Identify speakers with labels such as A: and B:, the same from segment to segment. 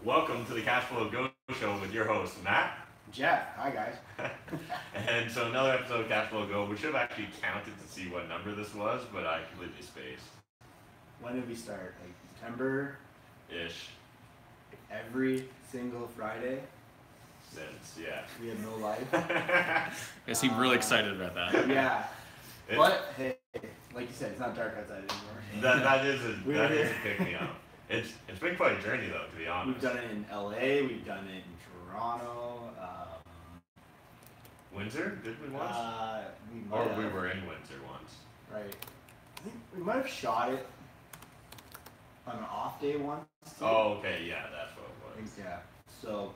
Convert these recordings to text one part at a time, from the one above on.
A: Welcome to the Cashflow Go Show with your host, Matt.
B: Jeff. Hi, guys.
A: And so another episode of Cashflow Go. We should have actually counted to see what number this was, but I completely spaced.
B: When did we start? Like September?
A: Ish.
B: Every single Friday?
A: Since, yeah.
B: We have no life.
C: I seem really excited about that.
B: Yeah. But, hey, like you said, it's not dark outside anymore.
A: That is a pick-me-up. It's been quite a journey, though, to be honest.
B: We've done it in LA, we've done it in Toronto.
A: Windsor? Did we once? We were in Windsor once.
B: Right. I think we might have shot it on an off day once. Too.
A: Oh, okay, yeah, that's what it was.
B: Yeah. So,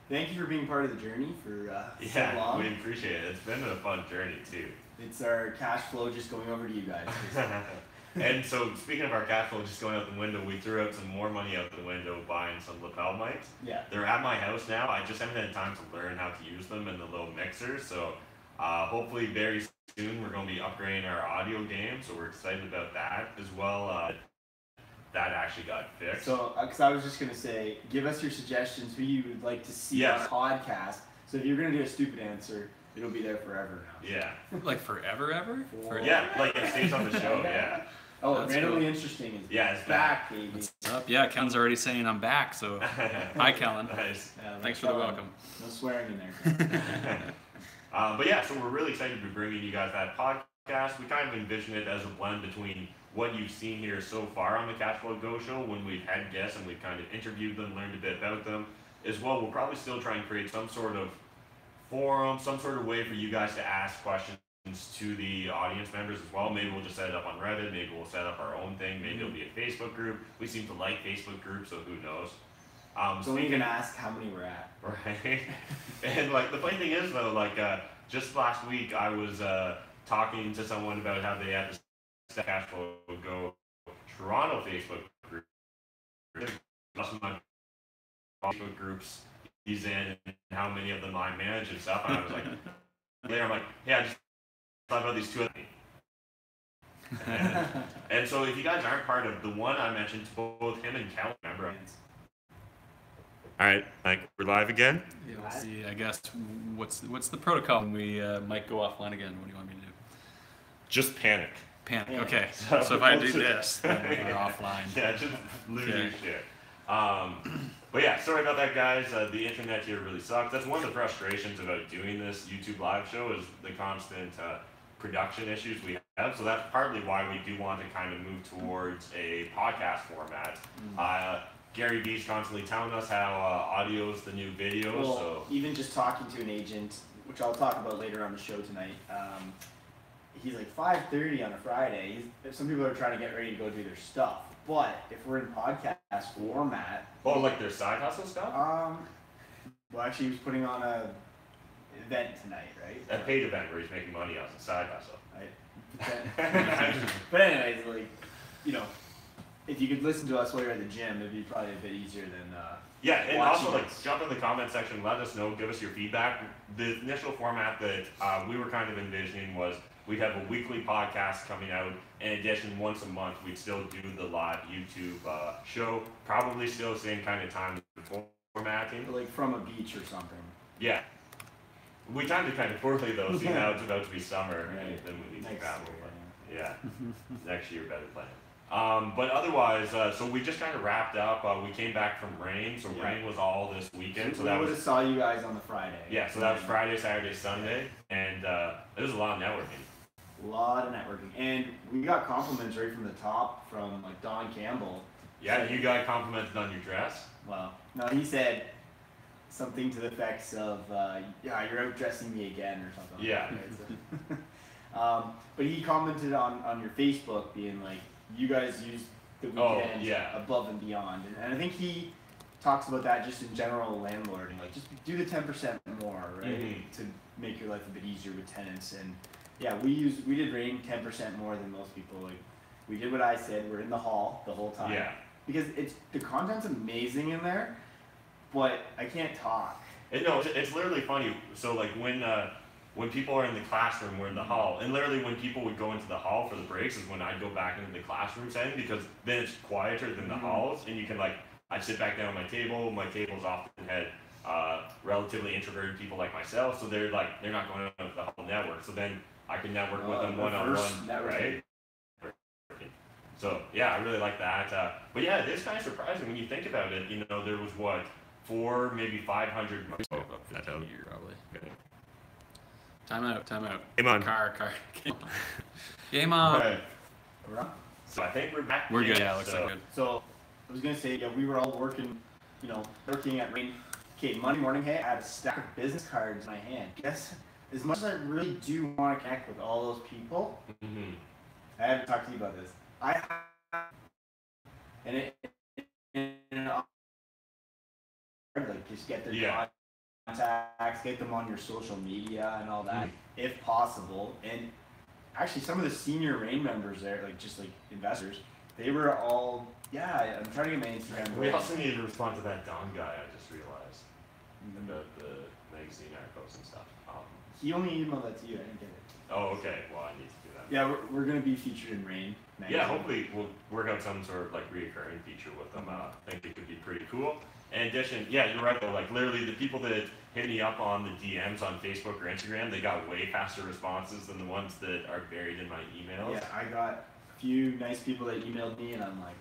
B: thank you for being part of the journey for so long.
A: Yeah, we appreciate it. It's been a fun journey, too.
B: It's our cash flow just going over to you guys.
A: And so, speaking of our cash flow just going out the window, we threw out some more money out the window buying some lapel mics.
B: Yeah.
A: They're at my house now. I just haven't had time to learn how to use them in the little mixer. So, hopefully very soon we're going to be upgrading our audio game. So, we're excited about that as well. That actually got fixed.
B: So, because I was just going to say, give us your suggestions who you would like to see on a podcast. So, if you're going to do a stupid answer, it'll be there forever now.
A: Yeah.
C: Like forever, ever?
A: Yeah, like it stays on the show, yeah.
B: Oh,
C: That's
B: randomly
C: cool.
B: interesting is
A: it's
B: back, baby.
C: What's up? Yeah, Kellen's already saying I'm back, so hi, Kellen.
A: Nice.
B: Yeah,
C: Thanks for the welcome.
B: No swearing in there.
A: But yeah, so we're really excited to be bringing you guys that podcast. We kind of envision it as a blend between what you've seen here so far on the Cashflow Go Show when we've had guests and we've kind of interviewed them, learned a bit about them. As well, we'll probably still try and create some sort of forum, some sort of way for you guys to ask questions to the audience members as well. Maybe we'll just set it up on Reddit, maybe we'll set up our own thing, maybe it'll be a Facebook group. We seem to like Facebook groups, so who knows.
B: Don't even ask how many we're at.
A: Right. And like the funny thing is though, like just last week I was talking to someone about how they had the Cashflow Go Toronto Facebook group. Some of my Facebook groups he's in and how many of them I manage and stuff. And I was like, later I'm like, yeah, I just thought about these two. And so if you guys aren't part of the one I mentioned, both him and Cal, remember? All right, we're live again.
C: Yeah, let's see. I guess what's the protocol when we might go offline again? What do you want me to do?
A: Just panic.
C: Panic. Okay. So if I do this, then we're offline.
A: Yeah, just lose your shit. But yeah, sorry about that, guys. The internet here really sucks. That's one of the frustrations about doing this YouTube live show is the constant production issues we have. So that's partly why we do want to kind of move towards a podcast format. Gary V's constantly telling us how audio is the new video.
B: Well,
A: so
B: even just talking to an agent, which I'll talk about later on the show tonight, he's like 5:30 on a Friday. Some people are trying to get ready to go do their stuff. But if we're in podcast format...
A: Oh, like their side hustle stuff?
B: Well, actually, he was putting on a event tonight, right?
A: A paid event where he's making money off the side hustle.
B: Right. But anyways, like, you know, if you could listen to us while you're at the gym, it'd be probably a bit easier than
A: yeah, and also
B: watching
A: like jump in the comment section, let us know, give us your feedback. The initial format that we were kind of envisioning was we'd have a weekly podcast coming out. In addition, once a month, we'd still do the live YouTube show. Probably still same kind of time formatting.
B: like from a beach or something.
A: Yeah. We timed it kind of poorly though, seeing now it's about to be summer
B: Right.
A: and then we need to
B: Next
A: travel.
B: year,
A: But yeah, next year better plan. But otherwise, so we just kind of wrapped up. We came back from rain, so rain was all this weekend. So
B: we
A: that
B: would
A: was
B: have saw you guys on the Friday.
A: yeah. So that was Friday, Saturday, Sunday, and it was a lot of networking.
B: A lot of networking, and we got compliments right from the top from like Don Campbell.
A: Yeah, you got complimented on your dress.
B: Well, no, he said something to the effects of, yeah, you're outdressing me again or something.
A: Yeah.
B: Like that. But he commented on your Facebook being like, you guys use the weekend above and beyond. And I think he talks about that just in general landlording, like just do the 10% more, right? To make your life a bit easier with tenants. And yeah, we did rain 10% more than most people. Like we did what I said, we're in the hall the whole time.
A: Yeah.
B: Because the content's amazing in there, but I can't talk.
A: It's literally funny. So like when people are in the classroom, we're in the hall, and literally when people would go into the hall for the breaks is when I'd go back into the classroom setting because then it's quieter than the halls, and you can like I'd sit back down at my table. My tables often had relatively introverted people like myself, so they're not going out with the whole network. So then I could network with them one-on-one, right? So yeah, I really like that. But yeah, it is kind of surprising when you think about it. You know, there was what, 400, maybe 500.
C: Oh, that's out here probably. Okay. Time out.
A: Game on.
C: Car. Game on.
A: Okay. We're on. So I think we're back.
C: We're good. Yeah, looks like good.
B: So I was gonna say, yeah, we were all working, working at Rain. Okay, Monday morning, hey, I had a stack of business cards in my hand. Guess as much as I really do want to connect with all those people, I haven't talked to you about this. Like just get their contacts, get them on your social media and all that, if possible. And actually, some of the senior Rain members there, like investors, they were all, I'm trying to get my Instagram.
A: We also need to respond to that Don guy. I just realized about the magazine articles and stuff.
B: He only emailed that to you. I didn't get it.
A: Oh, okay. Well, I need to do that.
B: Yeah, we're going to be featured in Rain magazine.
A: Yeah, hopefully we'll work out some sort of like reoccurring feature with them. I think it could be pretty cool. In addition, yeah, you're right though. Like literally, the people that hit me up on the DMs on Facebook or Instagram, they got way faster responses than the ones that are buried in my emails.
B: Yeah, I got a few nice people that emailed me, and I'm like,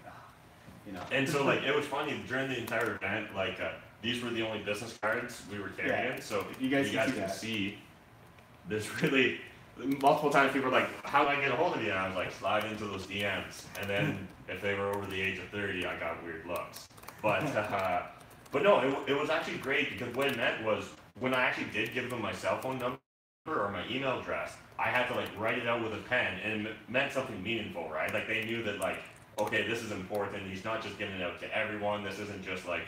A: And so like it was funny during the entire event. Like these were the only business cards we were carrying. So
B: you guys
A: can see, there's really multiple times people were like, "How do I get a hold of you?" And I was like, "Slide into those DMs." And then if they were over the age of 30, I got weird looks. But no, it was actually great because what it meant was when I actually did give them my cell phone number or my email address, I had to like write it out with a pen, and it meant something meaningful, right? Like they knew that like, okay, this is important. He's not just giving it out to everyone. This isn't just like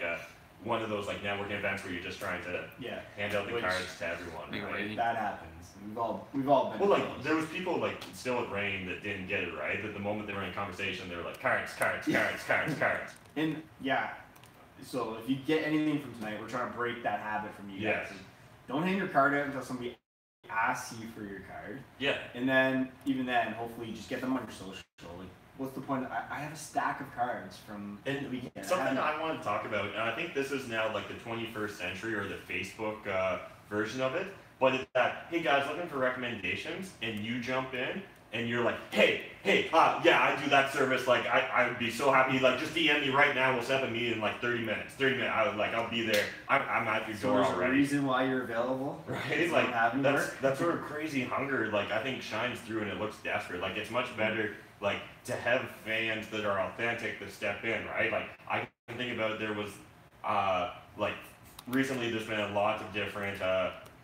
A: one of those like networking events where you're just trying to hand out the cards to everyone. Right?
B: That happens. We've all been.
A: Well, like there was people like still at Rain that didn't get it right. That the moment they were in conversation, they were like cards.
B: And so if you get anything from tonight, we're trying to break that habit from you guys. Don't hang your card out until somebody asks you for your card.
A: Yeah.
B: And then even then, hopefully, you just get them on your social. Like, what's the point? I have a stack of cards from the weekend.
A: Something I want to talk about, and I think this is now like the 21st century or the Facebook version of it. But it's that, hey guys, looking for recommendations, and you jump in, and you're like, hey, yeah, I do that service. Like, I would be so happy. Like, just DM me right now. We'll set up a meeting in like 30 minutes. I'll be there. I'm at your door already.
B: There's a reason why you're available,
A: right? Like, that sort of crazy hunger, like, I think shines through, and it looks desperate. Like, it's much better, like, to have fans that are authentic that step in, right? Like, I can think about there was, like, recently there's been a lot of different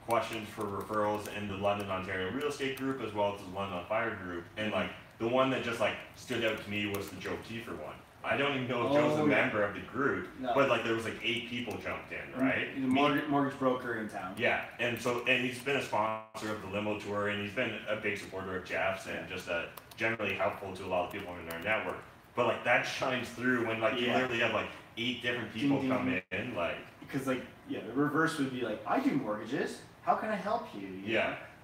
A: questions for referrals in the London, Ontario real estate group as well as the London on Fire group, and like the one that just like stood out to me was the Joe Kiefer one. I don't even know if Joe's a member of the group, but like there was like 8 people jumped in, right?
B: He's a mortgage broker in town.
A: Yeah, and he's been a sponsor of the limo tour, and he's been a big supporter of Jeff's, and just generally helpful to a lot of people in our network. But like that shines through when like you literally have like 8 different people come in, like
B: because like the reverse would be like, I do mortgages. How can I help you?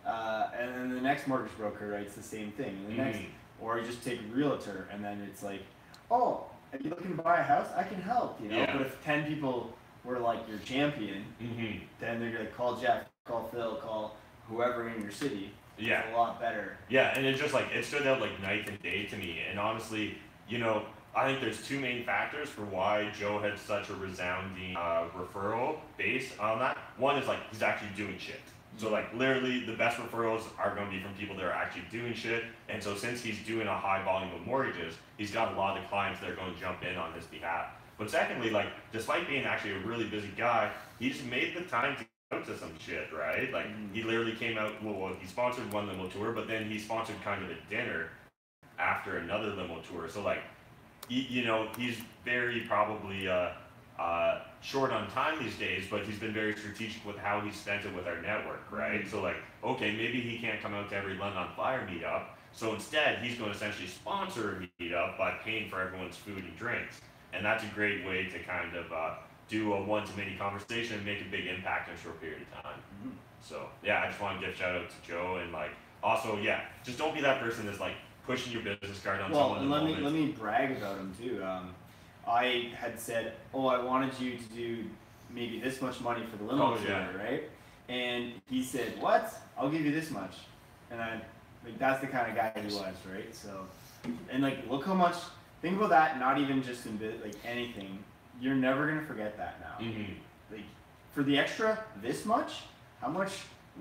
B: And then the next mortgage broker writes the same thing. And the next, or you just take a realtor, and then it's like, oh, are you looking to buy a house? I can help. But if 10 people were like your champion, then they're gonna call Jeff, call Phil, call whoever in your city.
A: Yeah,
B: it's a lot better.
A: Yeah, and it just like it stood out like night and day to me. And honestly, I think there's 2 main factors for why Joe had such a resounding referral base on that. One is like he's actually doing shit. So like literally the best referrals are going to be from people that are actually doing shit. And so since he's doing a high volume of mortgages, he's got a lot of clients that are going to jump in on his behalf. But secondly, like despite being actually a really busy guy, he just made the time to go to some shit, right? Like he literally came out, well, he sponsored one limo tour, but then he sponsored kind of a dinner after another limo tour. So like, he's very probably short on time these days, but he's been very strategic with how he spent it with our network, right? So like, okay, maybe he can't come out to every London on Fire meetup, so instead he's going to essentially sponsor a meetup by paying for everyone's food and drinks. And that's a great way to kind of do a one-to-many conversation and make a big impact in a short period of time. So yeah, I just want to give a shout out to Joe, and like also, just don't be that person that's like pushing your business card on someone.
B: Well, let me brag about him too. I had said, oh, I wanted you to do maybe this much money for the limo tour, right? And he said, what? I'll give you this much. And I, like, that's the kind of guy he was, right? So, and like, look how much, think about that, not even just in like anything. You're never going to forget that now. Like, for the extra, this much, how much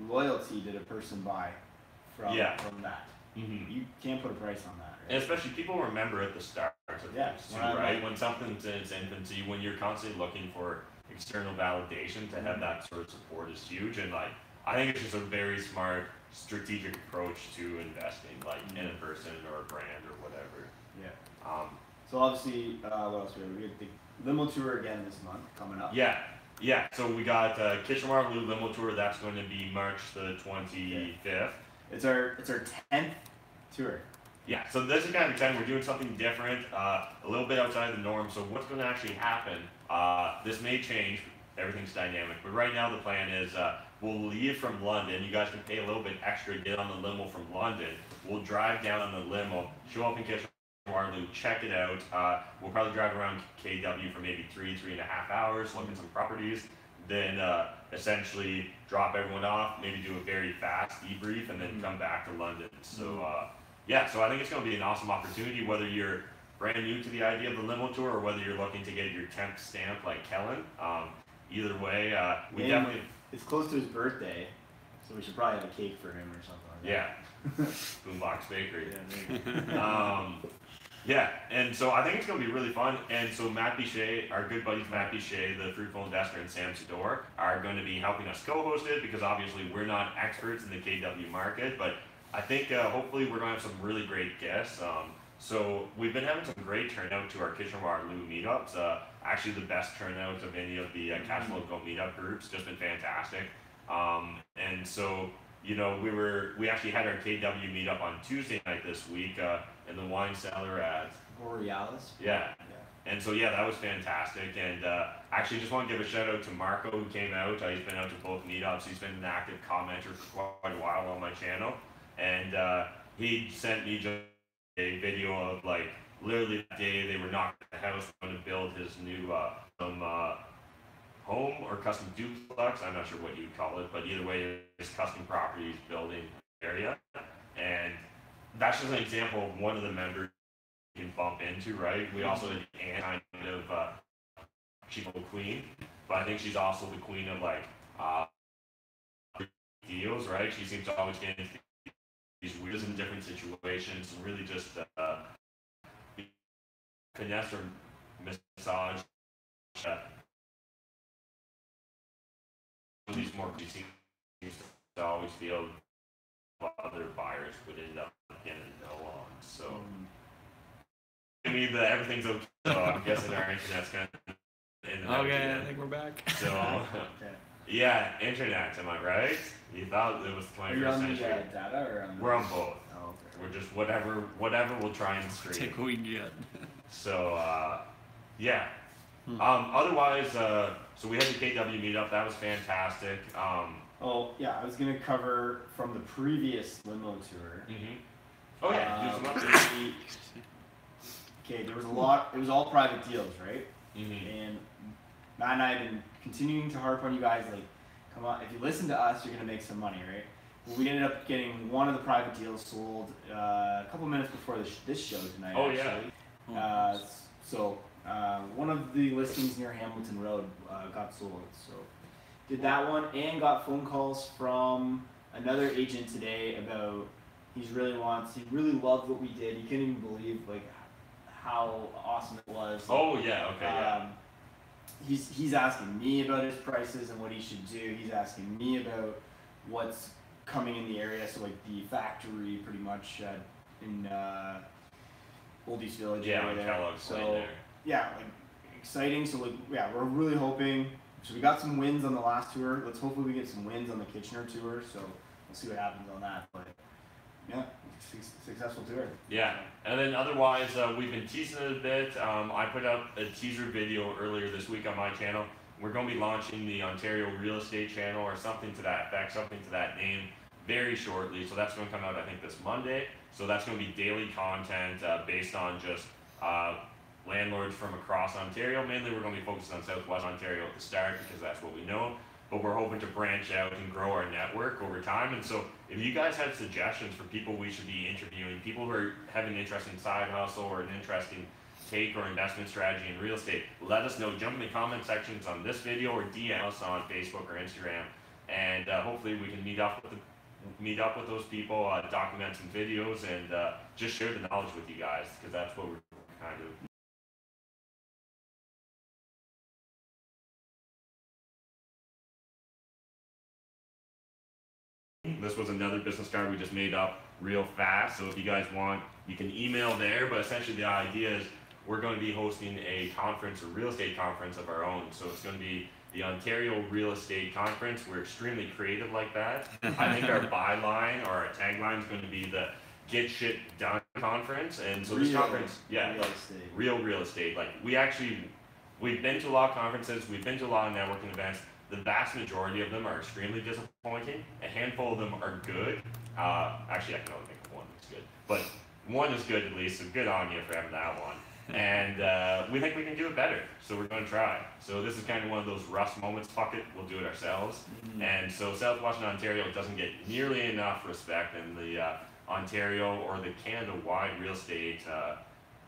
B: loyalty did a person buy from that? You can't put a price on that, right?
A: And especially people remember at the start of things too, right? When something's in its infancy, when you're constantly looking for external validation, to have that sort of support is huge. And like, I think it's just a very smart strategic approach to investing, like in a person or a brand or whatever.
B: Yeah. So obviously, what else we have? We have the limo tour again this month coming up.
A: Yeah. So we got Kitchener-Waterloo limo tour. That's going to be March the 25th. Okay.
B: It's our 10th tour.
A: Yeah, so this is kind of exciting. We're doing something different, a little bit outside the norm. So what's going to actually happen, this may change, everything's dynamic, but right now the plan is we'll leave from London. You guys can pay a little bit extra, get on the limo from London. We'll drive down on the limo, show up in Kitchener-Waterloo, check it out. We'll probably drive around KW for maybe 3.5 hours, look at some properties, then essentially drop everyone off, maybe do a very fast debrief, and then come back to London. So yeah, so I think it's going to be an awesome opportunity, whether you're brand new to the idea of the limo tour or whether you're looking to get your 10th stamp like Kellen. Either way, we definitely...
B: It's close to his birthday, so we should probably have a cake for him or something like that.
A: Boombox Bakery. Yeah, and so I think it's going to be really fun. And so Matt Bichet, our good buddies Matt Bichet, the fruitful investor, and Sam Sador are going to be helping us co-host it, because obviously we're not experts in the KW market, but I think hopefully we're going to have some really great guests. So we've been having some great turnout to our Kitchener-Waterloo meetups. Actually the best turnout of any of the Cashflow Go meetup groups, just been fantastic. And so, you know, we actually had our KW meetup on Tuesday night this week in the wine cellar at
B: Borealis.
A: Yeah. And so yeah, that was fantastic. And actually just want to give a shout out to Marco, who came out. He's been out to both meetups. He's been an active commenter for quite a while on my channel. And he sent me just a video of like literally that day they were knocking the house, going to build his new home or custom duplex. I'm not sure what you'd call it, but either way, his custom properties building area. And that's just an example of one of the members you can bump into, right? We also had Anne, kind of she's a queen, but I think she's also the queen of like deals, right? She seems to always get into these weird in different situations and really just finesse or massage these more seems to always feel other buyers would end up getting no on. So I mean that everything's okay. So I'm guessing our internet's kind of
C: okay, I think we're back.
A: So yeah, internet, am I right? You thought it was 21st century.
B: Are you on the data or on the...
A: We're on both.
B: Oh, okay.
A: We're just whatever we'll try and stream.
C: Take what we can get.
A: So yeah. Otherwise, so we had the KW meetup. That was fantastic.
B: Oh yeah, I was gonna cover from the previous limo tour.
A: Oh yeah, do some updates.
B: Okay, there was a lot. It was all private deals, right? And Matt and I have been continuing to harp on you guys, like, come on, if you listen to us, you're gonna make some money, right? Well, we ended up getting one of the private deals sold a couple minutes before this show tonight.
A: Oh
B: actually.
A: yeah.
B: So one of the listings near Hamilton Road got sold. So did that one and got phone calls from another agent today about he really loved what we did. He couldn't even believe like how awesome it was.
A: Oh yeah. Okay. Yeah.
B: He's asking me about his prices and what he should do. He's asking me about what's coming in the area, so like the factory pretty much in Old East Village.
A: Yeah, like Kellogg's
B: so
A: there.
B: Yeah, like exciting. So like yeah, we're really hoping. So we got some wins on the last tour. Let's hopefully we get some wins on the Kitchener tour. So we'll see what happens on that. But yeah, successful tour.
A: Yeah, and then otherwise we've been teasing it a bit. I put up a teaser video earlier this week on my channel. We're going to be launching the Ontario Real Estate channel or something to that effect, something to that name very shortly. So that's going to come out I think this Monday. So that's going to be daily content based on just landlords from across Ontario. Mainly we're going to be focused on Southwest Ontario at the start because that's what we know, but we're hoping to branch out and grow our network over time. And so if you guys have suggestions for people we should be interviewing, people who have an interesting side hustle or an interesting take or investment strategy in real estate, let us know. Jump in the comment sections on this video or DM us on Facebook or Instagram, and hopefully we can meet up with those people, document some videos, and just share the knowledge with you guys, because that's what we're kind of. This was another business card we just made up real fast, so if you guys want, you can email there, but essentially the idea is we're going to be hosting a conference, a real estate conference of our own. So it's going to be the Ontario Real Estate Conference. We're extremely creative like that. I think our byline or our tagline is going to be the Get Shit Done Conference. And so this conference, real estate. Like we've been to a lot of conferences, we've been to a lot of networking events. The vast majority of them are extremely disappointing. A handful of them are good. Actually, I can only think of one that's good, but one is good at least, so good on you for having that one. And we think we can do it better, so we're going to try. So this is kind of one of those rust moments. Fuck it, we'll do it ourselves. And so Southwestern Ontario doesn't get nearly enough respect in the Ontario or the Canada-wide real estate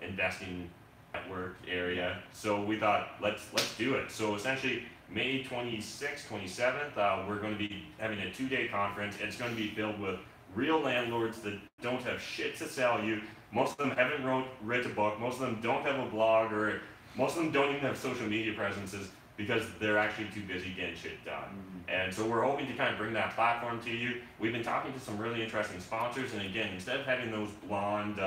A: investing network area. So we thought, let's do it. So essentially, May 26th, 27th, we're going to be having a 2-day conference. It's going to be filled with real landlords that don't have shit to sell you. Most of them haven't written a book. Most of them don't have a blog, or most of them don't even have social media presences because they're actually too busy getting shit done. And so we're hoping to kind of bring that platform to you. We've been talking to some really interesting sponsors, and again, instead of having those blonde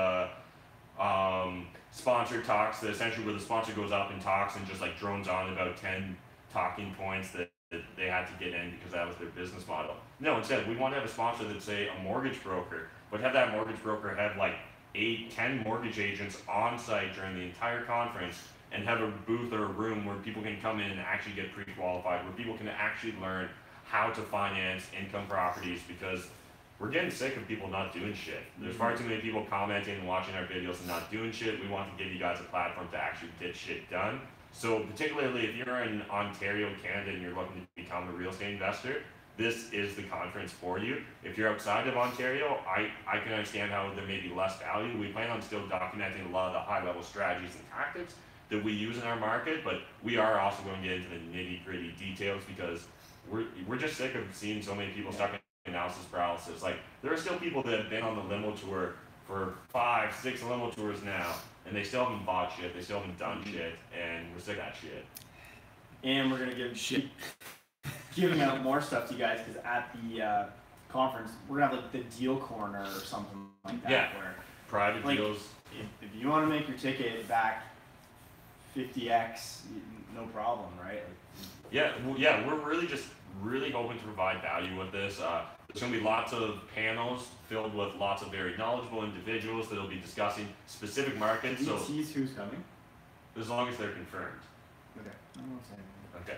A: sponsored talks that essentially where the sponsor goes up and talks and just like drones on about 10 talking points that they had to get in because that was their business model. No, instead, we want to have a sponsor that's, say, a mortgage broker, but have that mortgage broker have like 8-10 mortgage agents on site during the entire conference, and have a booth or a room where people can come in and actually get pre-qualified, where people can actually learn how to finance income properties, because we're getting sick of people not doing shit. There's far too many people commenting and watching our videos and not doing shit. We want to give you guys a platform to actually get shit done. So particularly if you're in Ontario, Canada, and you're looking to become a real estate investor, this is the conference for you. If you're outside of Ontario, I can understand how there may be less value. We plan on still documenting a lot of the high-level strategies and tactics that we use in our market, but we are also going to get into the nitty-gritty details, because we're just sick of seeing so many people stuck in analysis paralysis. Like, there are still people that have been on the limo tour for 5-6 limo tours now, and they still haven't bought shit, they still haven't done shit, and we're sick of that shit.
B: And we're gonna giving out more stuff to you guys, because at the conference we're gonna have like the deal corner or something like that.
A: Yeah.
B: Where
A: private deals.
B: If you want to make your ticket back 50x, no problem, right?
A: We're really hoping to provide value with this. There's going to be lots of panels filled with lots of very knowledgeable individuals that will be discussing specific markets.
B: Can you tease who's coming?
A: As long as they're confirmed.
B: Okay. I won't say anything.
A: Okay.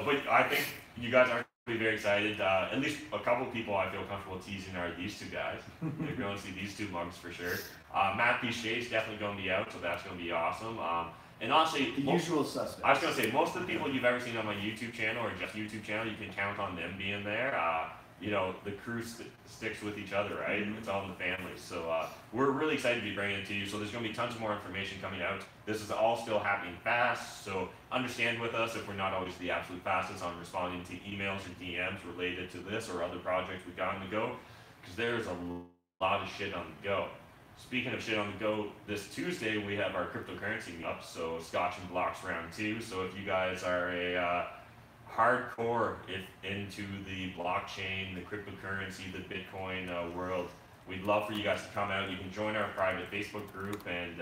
A: But I think you guys are going to be very excited. At least a couple of people I feel comfortable teasing are these two guys. You're going to see these two mugs for sure. Matt Bichet is definitely going to be out, so that's going to be awesome. And honestly,
B: the usual suspects.
A: I was going to say, most of the people you've ever seen on my YouTube channel or just YouTube channel, you can count on them being there. The crew sticks with each other, right? It's all in the family. So we're really excited to be bringing it to you. So there's going to be tons more information coming out. This is all still happening fast, so understand with us if we're not always the absolute fastest on responding to emails or DMs related to this or other projects we've got on the go, because there's a lot of shit on the go. Speaking of shit on the go, this Tuesday we have our cryptocurrency meetup, so Scotch and Blocks round 2. So if you guys are a hardcore into the blockchain, the cryptocurrency, the Bitcoin world, we'd love for you guys to come out. You can join our private Facebook group, and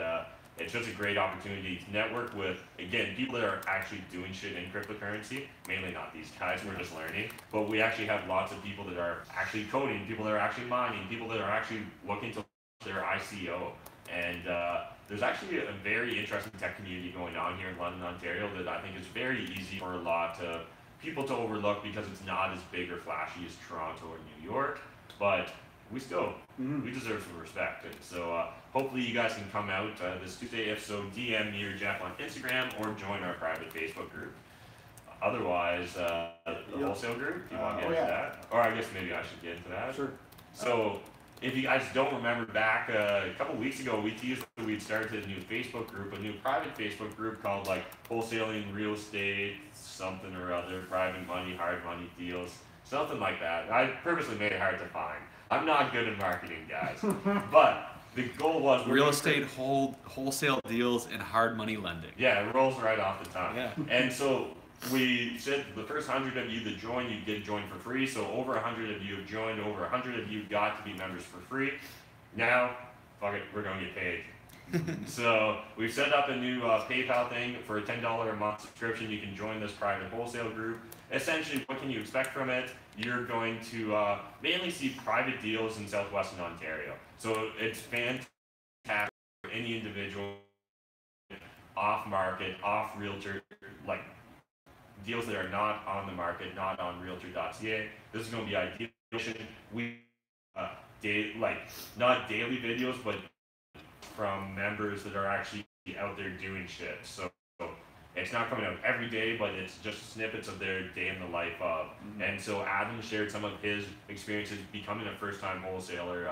A: it's just a great opportunity to network with, again, people that are actually doing shit in cryptocurrency. Mainly not these guys, we're just learning, but we actually have lots of people that are actually coding, people that are actually mining, people that are actually looking to their ICO, and there's actually a very interesting tech community going on here in London, Ontario, that I think is very easy for a lot of people to overlook because it's not as big or flashy as Toronto or New York. But we still we deserve some respect. And so hopefully you guys can come out this Tuesday. If so, DM me or Jeff on Instagram or join our private Facebook group. Otherwise, the wholesale group, do you want to get into that? Or I guess maybe I should get into that.
B: Sure.
A: So if you guys don't remember back a couple weeks ago, we teased that we'd started a new Facebook group, a new private Facebook group called like Wholesaling Real Estate, something or other, private money, hard money deals, something like that. I purposely made it hard to find. I'm not good at marketing, guys. But the goal was
C: real estate, wholesale deals, and hard money lending.
A: Yeah, it rolls right off the tongue.
C: Yeah.
A: And so we said the first 100 of you that join, you get joined for free. So over 100 of you have joined, over 100 of you got to be members for free. Now, fuck it, we're going to get paid. So we've set up a new PayPal thing for a $10 a month subscription. You can join this private wholesale group. Essentially, what can you expect from it? You're going to mainly see private deals in southwestern Ontario. So it's fantastic for any individual, off-market, off-realtor, like deals that are not on the market, not on realtor.ca. This is going to be ideal. We not daily videos, but from members that are actually out there doing shit. So it's not coming out every day, but it's just snippets of their day in the life of. And so Adam shared some of his experiences becoming a first-time wholesaler.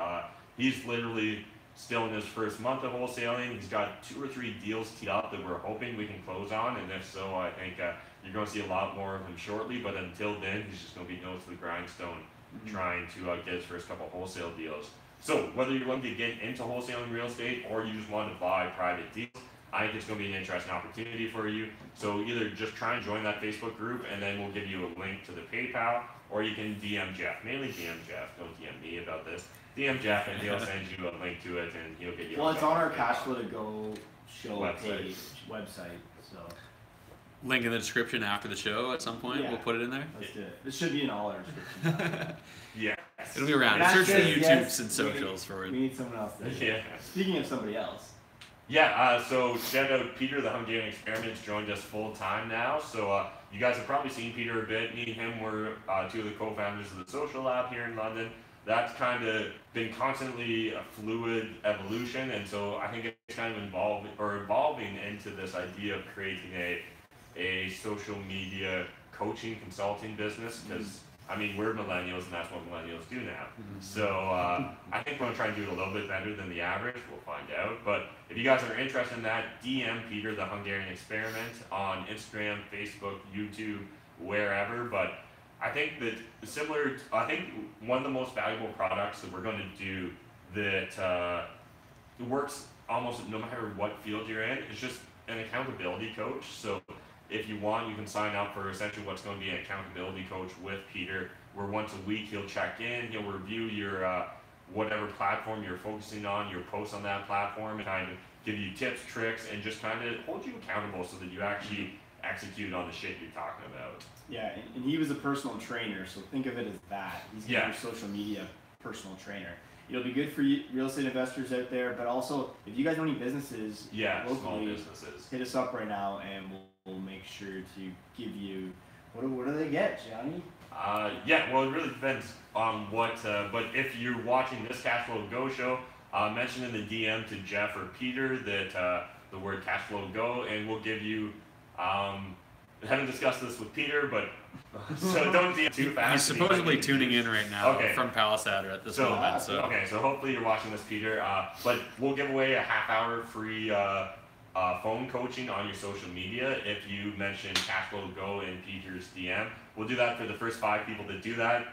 A: He's literally still in his first month of wholesaling. He's got 2 or 3 deals teed up that we're hoping we can close on, and if so, I think you're going to see a lot more of him shortly. But until then, he's just going to be nose to the grindstone, trying to get his first couple wholesale deals. So whether you're looking to get into wholesaling real estate or you just want to buy private deals, I think it's going to be an interesting opportunity for you. So either just try and join that Facebook group, and then we'll give you a link to the PayPal, or you can DM Jeff. Mainly DM Jeff. Don't DM me about this. DM Jeff, and he'll send you a link to it, and he'll get you.
B: Well, it's on our Cashflow to Go show
A: website.
B: So
C: Link in the description after the show at some point.
B: Yeah.
C: We'll put it in there.
B: Let's do it. This should be in all our descriptions.
A: Yeah.
C: It'll be around.
B: That's
C: Search the
B: good,
C: YouTubes
B: yes.
C: and socials for it.
B: We need someone else to do it.
A: Yeah.
B: Speaking of somebody else.
A: Yeah, so shout out Peter, the Hungarian Experiments, joined us full time now. So you guys have probably seen Peter a bit. Me and him were 2 of the co-founders of the Social Lab here in London. That's kind of been constantly a fluid evolution, and so I think it's kind of evolving into this idea of creating a social media coaching consulting business, because I mean, we're millennials, and that's what millennials do now. So I think we're going to try and do it a little bit better than the average. We'll find out. But if you guys are interested in that, DM Peter, the Hungarian Experiment, on Instagram, Facebook, YouTube, wherever. But I think that I think one of the most valuable products that we're going to do that works almost no matter what field you're in is just an accountability coach. So if you want, you can sign up for essentially what's going to be an accountability coach with Peter, where once a week he'll check in, he'll review your whatever platform you're focusing on, your posts on that platform, and kind of give you tips, tricks, and just kind of hold you accountable so that you actually execute on the shit you're talking about.
B: Yeah, and he was a personal trainer, so think of it as that. He's your social media personal trainer. It'll be good for you, real estate investors out there, but also if you guys know any businesses locally,
A: small businesses,
B: hit us up right now, and we'll make sure to give you what do they get, Johnny?
A: Well, it really depends on what. But if you're watching this Cashflow Go show, mention in the DM to Jeff or Peter that the word Cashflow Go, and we'll give you. I haven't discussed this with Peter, but so don't DM too fast.
C: He's supposedly tuning in right now from Palisade at this moment. So
A: so hopefully you're watching this, Peter. But we'll give away a half-hour free phone coaching on your social media if you mention Cashflow Go in Peter's DM. We'll do that for the first 5 people that do that.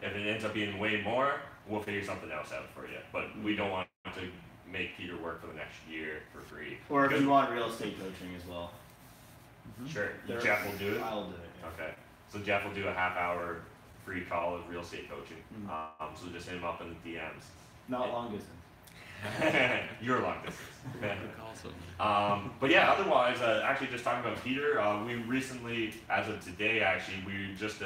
A: If it ends up being way more, we'll figure something else out for you. But we don't want to make Peter work for the next year for free.
B: Or if you want real estate coaching as well.
A: Sure. Jeff will do it?
B: I'll do it. Yeah.
A: Okay. So Jeff will do a half-hour free call of real estate coaching. So just hit him up in the DMs.
B: Not long distance.
A: You're long distance. But yeah, otherwise, actually just talking about Peter, we recently, as of today actually, we just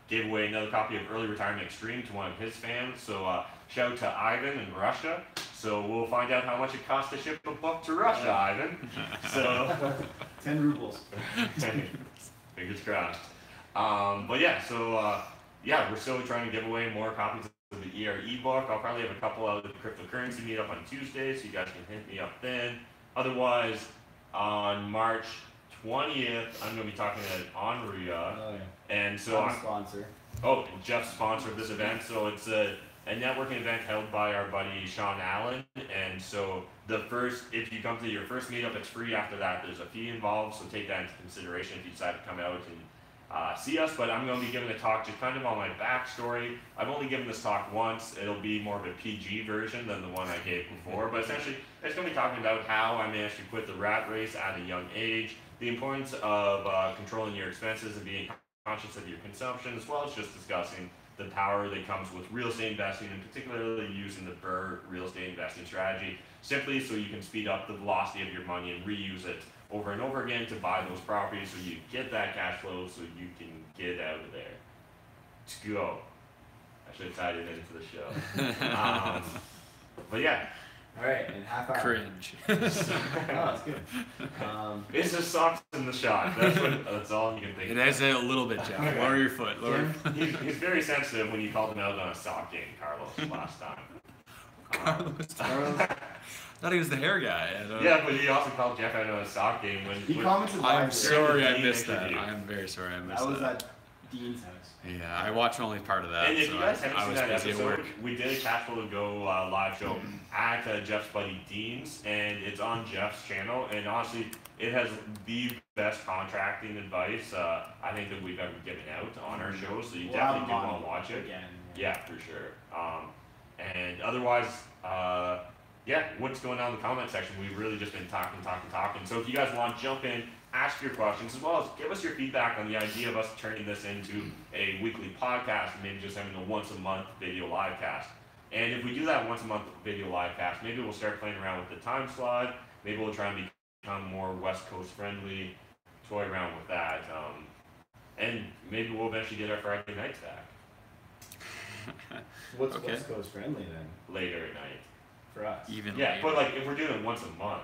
A: gave away another copy of Early Retirement Extreme to one of his fans. So shout out to Ivan in Russia. So we'll find out how much it costs to ship a book to Russia, Ivan. So
B: 10 rubles.
A: Fingers crossed. But yeah, so we're still trying to give away more copies of the ER ebook. I'll probably have a couple out of the cryptocurrency meetup on Tuesday, so you guys can hit me up then. Otherwise, on March 20th, I'm going to be talking at Onria.
B: Oh, yeah.
A: And so
B: I'm a sponsor.
A: Oh, Jeff's sponsor of this event. So it's a networking event held by our buddy Sean Allen. And so if you come to your first meetup, it's free. After that, there's a fee involved. So take that into consideration if you decide to come out and see us. But I'm going to be giving a talk just kind of on my backstory. I've only given this talk once. It'll be more of a PG version than the one I gave before. But essentially, it's going to be talking about how I managed to quit the rat race at a young age, the importance of controlling your expenses and being conscious of your consumption, as well as just discussing the power that comes with real estate investing, and particularly using the BRRRR real estate investing strategy, simply so you can speed up the velocity of your money and reuse it over and over again to buy those properties so you get that cash flow so you can get out of there. Let's go. I should have tied it into the show. But yeah.
B: All right, in half hour.
C: Cringe.
B: Oh, that's good.
A: It's just socks in the shot. That's all you can think.
C: It has a little bit, Jeff.
A: Okay.
C: Lower your foot.
A: He's very sensitive when you called him out on a sock game, Carlos, last time.
C: Carlos. I thought he was the hair guy.
A: Yeah, but he also called Jeff out on a sock game when
B: he commented.
C: I'm sorry I
A: Dean
C: missed that.
A: interview.
C: I'm very sorry I missed
B: That
C: that.
B: was at Dean's house.
C: Yeah, I watched only part of that.
A: And if
C: so
A: you guys haven't
C: I
A: seen
C: was
A: that
C: busy at work.
A: episode, we did a Cashflow Go live show at Jeff's buddy Dean's, and it's on Jeff's channel. And honestly, it has the best contracting advice I think that we've ever given out on our show. So you definitely do want to watch it.
B: Again,
A: yeah, for sure. And otherwise, yeah, what's going on in the comment section? We've really just been talking. So if you guys want to jump in, ask your questions, as well as give us your feedback on the idea of us turning this into a weekly podcast and maybe just having a once-a-month video live cast. And if we do that once-a-month video live cast, maybe we'll start playing around with the time slot. Maybe we'll try and become more West Coast friendly, toy around with that. And maybe we'll eventually get our Friday nights back.
B: What's West Coast friendly then?
A: Later at night.
B: For us.
C: Even
A: Yeah,
C: later.
A: but like if we're doing it once a month,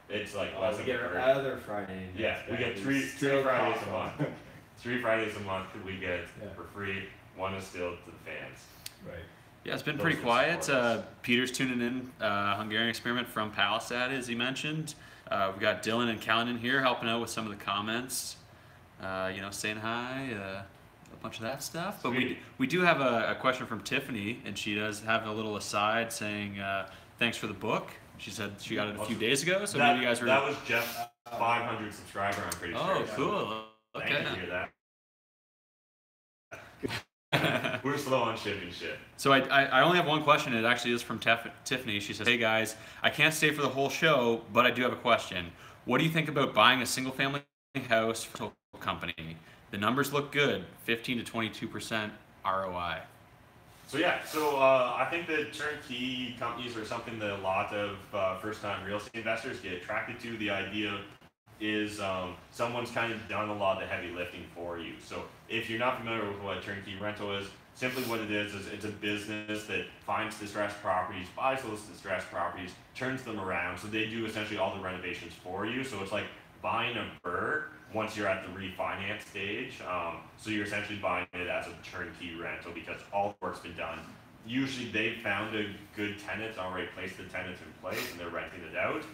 A: it's like less
B: we
A: than
B: get
A: a
B: our
A: third.
B: other Friday.
A: Yeah, we get three Fridays a month. 3 Fridays a month we get for free. One is still to the fans.
B: Right.
C: Yeah, it's been
A: Those
C: pretty
A: are
C: quiet.
A: supporters.
C: Peter's tuning in. Hungarian experiment from Palisade, as he mentioned. We've got Dylan and Callan here helping out with some of the comments. Saying hi, a bunch of that stuff. But we do have a question from Tiffany, and she does have a little aside saying thanks for the book. She said she got it a few days ago, so maybe you guys were.
A: That was Jeff's 500 subscriber, I'm pretty sure.
C: Oh, cool.
A: Thank
C: Okay.
A: you to hear that. We're slow on shipping shit.
C: So I only have one question. It actually is from Tiffany. She says, "Hey guys, I can't stay for the whole show, but I do have a question. What do you think about buying a single-family house for a total company? The numbers look good, 15 to 22% ROI."
A: So yeah, I think that turnkey companies are something that a lot of first-time real estate investors get attracted to. The idea is someone's kind of done a lot of the heavy lifting for you. So if you're not familiar with what a turnkey rental is, simply what it is it's a business that finds distressed properties, buys those distressed properties, turns them around. So they do essentially all the renovations for you. So it's like buying a BRRRR once you're at the refinance stage. So you're essentially buying it as a turnkey rental because all the work's been done. Usually they've found a good tenant, already placed the tenant in place, and they're renting it out.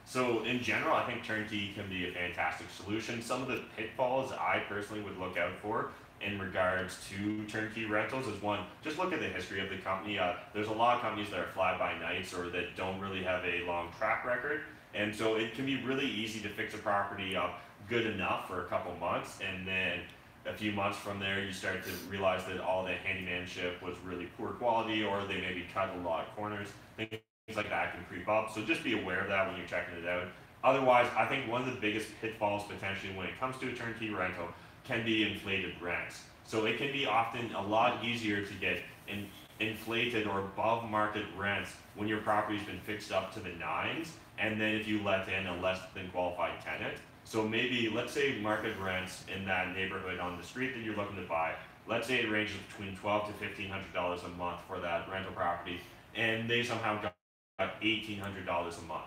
A: So in general, I think turnkey can be a fantastic solution. Some of the pitfalls I personally would look out for in regards to turnkey rentals is one, just look at the history of the company. There's a lot of companies that are fly-by-nights or that don't really have a long track record. And so it can be really easy to fix a property up good enough for a couple months, and then a few months from there you start to realize that all the handymanship was really poor quality, or they maybe cut a lot of corners. Things like that can creep up, so just be aware of that when you're checking it out. Otherwise, I think one of the biggest pitfalls potentially when it comes to a turnkey rental can be inflated rents. So it can be often a lot easier to get inflated or above market rents when your property's been fixed up to the nines, and then if you let in a less than qualified tenant. So maybe, let's say market rents in that neighborhood on the street that you're looking to buy, let's say it ranges between $1,200 to $1,500 a month for that rental property, and they somehow got $1,800 a month.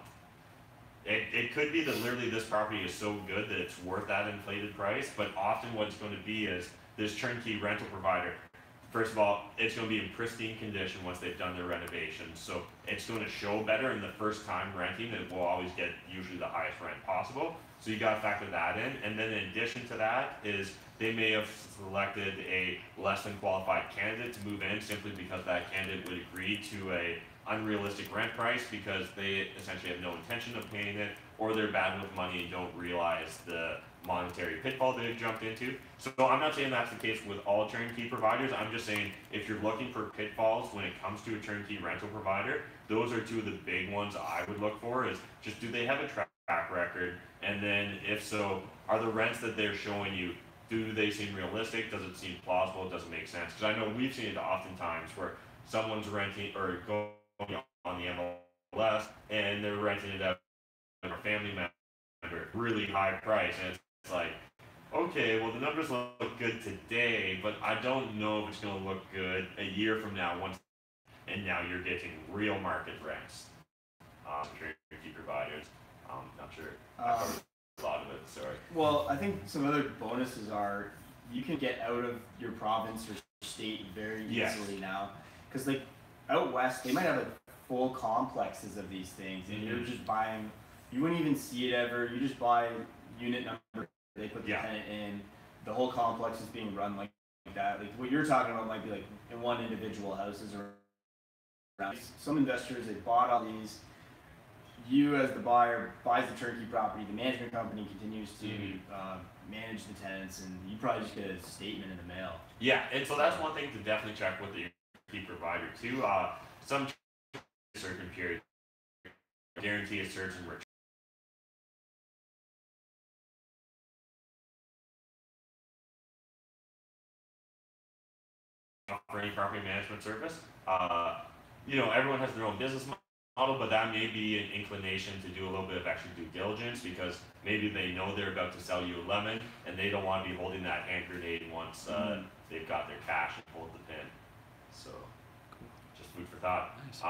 A: It could be that literally this property is so good that it's worth that inflated price, but often what it's going to be is this turnkey rental provider first of all, it's going to be in pristine condition once they've done their renovations. So it's going to show better, and the first time renting, it will always get usually the highest rent possible. So you got to factor that in. And then in addition to that is they may have selected a less than qualified candidate to move in simply because that candidate would agree to a unrealistic rent price because they essentially have no intention of paying it, or they're bad with money and don't realize the monetary pitfall they've jumped into. So I'm not saying that's the case with all turnkey providers. I'm just saying if you're looking for pitfalls when it comes to a turnkey rental provider, those are two of the big ones I would look for. Is just, do they have a track record, and then if so, are the rents that they're showing you, do they seem realistic? Does it seem plausible? Does it make sense? Because I know we've seen it oftentimes where someone's renting or going on the MLS and they're renting it out to a family member, really high price, and it's like, okay, well the numbers look good today, but I don't know if it's going to look good a year from now and now you're getting real market rents. Turnkey providers. Not sure. I covered a lot of it. Sorry.
B: Well, I think some other bonuses are you can get out of your province or state very easily now, because like out west they might have like full complexes of these things, and you're just buying. You wouldn't even see it ever. You just buy unit number. They put the tenant in. The whole complex is being run like that. Like what you're talking about might be like in one individual houses or around. Some investors, they bought all these. You as the buyer buys the turnkey property. The management company continues to manage the tenants, and you probably just get a statement in the mail.
A: Yeah, and so that's one thing to definitely check with the turnkey provider too. Some certain period guarantee a certain return. For any property management service. Everyone has their own business model, but that may be an inclination to do a little bit of extra due diligence because maybe they know they're about to sell you a lemon and they don't want to be holding that hand grenade once they've got their cash and hold the pin. So, just food for thought. Nice.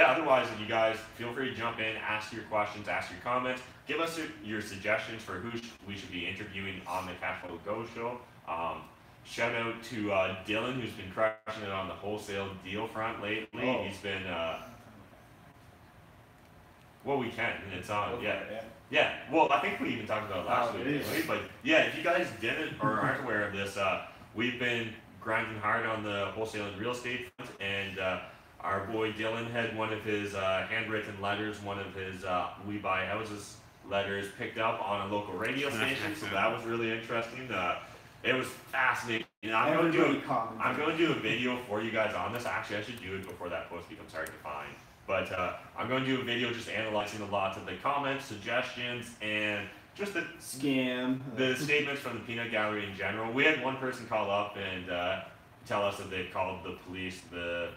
A: Otherwise, if you guys feel free to jump in, ask your questions, ask your comments, give us your suggestions for who we should be interviewing on the Cashflow Go show. Shout out to Dylan, who's been crushing it on the wholesale deal front lately. He's been, we can, and it's on, yeah. Well, I think we even talked about it last week, right? But yeah, if you guys didn't or aren't aware of this, we've been grinding hard on the wholesale and real estate front, and our boy Dylan had one of his handwritten letters, one of his We Buy Houses letters picked up on a local radio station, so that was really interesting. It was fascinating. I'm going to do a video for you guys on this. Actually, I should do it before that post becomes hard to find. But I'm going to do a video just analyzing a lot of the comments, suggestions, and just the statements from the peanut gallery in general. We had one person call up and tell us that they called the police, the